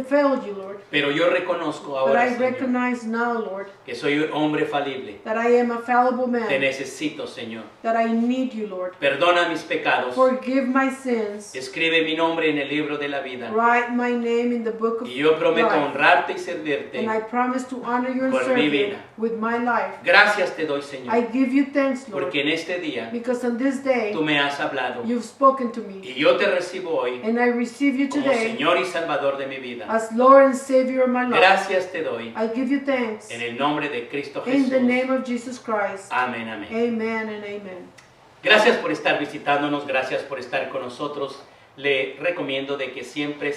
failed you, Lord. Pero yo reconozco But ahora, I Señor, recognize now, Lord, que soy un hombre falible. that I am a fallible Te man, necesito, Señor. that I need you, Lord. Perdona mis pecados. Forgive my sins. Escribe mi nombre en el libro de la vida. Write my name in the book of Y yo prometo life. honrarte y servirte. And I promise to honor you and Por serve mi you vida. with my life. Gracias te doy, I Señor, give you thanks, Lord, porque en este día because on this day tú me has hablado. you've spoken to me. Y yo te recibo hoy And I receive you como today Señor y Salvador de mi vida. as Lord and Savior of my life. Gracias te doy I give you thanks en el nombre de Cristo in the Jesús. name of Jesus Christ. Amén, amén. Amen and amen. Gracias por estar visitándonos, gracias por estar con nosotros. Le recomiendo de que siempre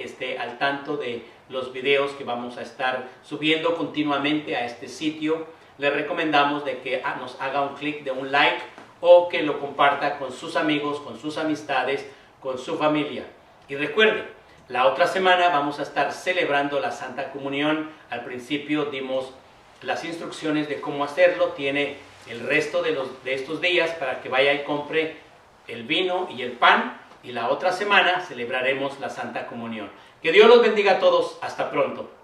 esté al tanto de los videos que vamos a estar subiendo continuamente a este sitio. Le recomendamos de que nos haga un clic de un like o que lo comparta con sus amigos, con sus amistades, con su familia. Y recuerde, la otra semana vamos a estar celebrando la Santa Comunión. Al principio dimos las instrucciones de cómo hacerlo. Tiene el resto de estos días para que vaya y compre el vino y el pan, y la otra semana celebraremos la Santa Comunión. Que Dios los bendiga a todos. Hasta pronto.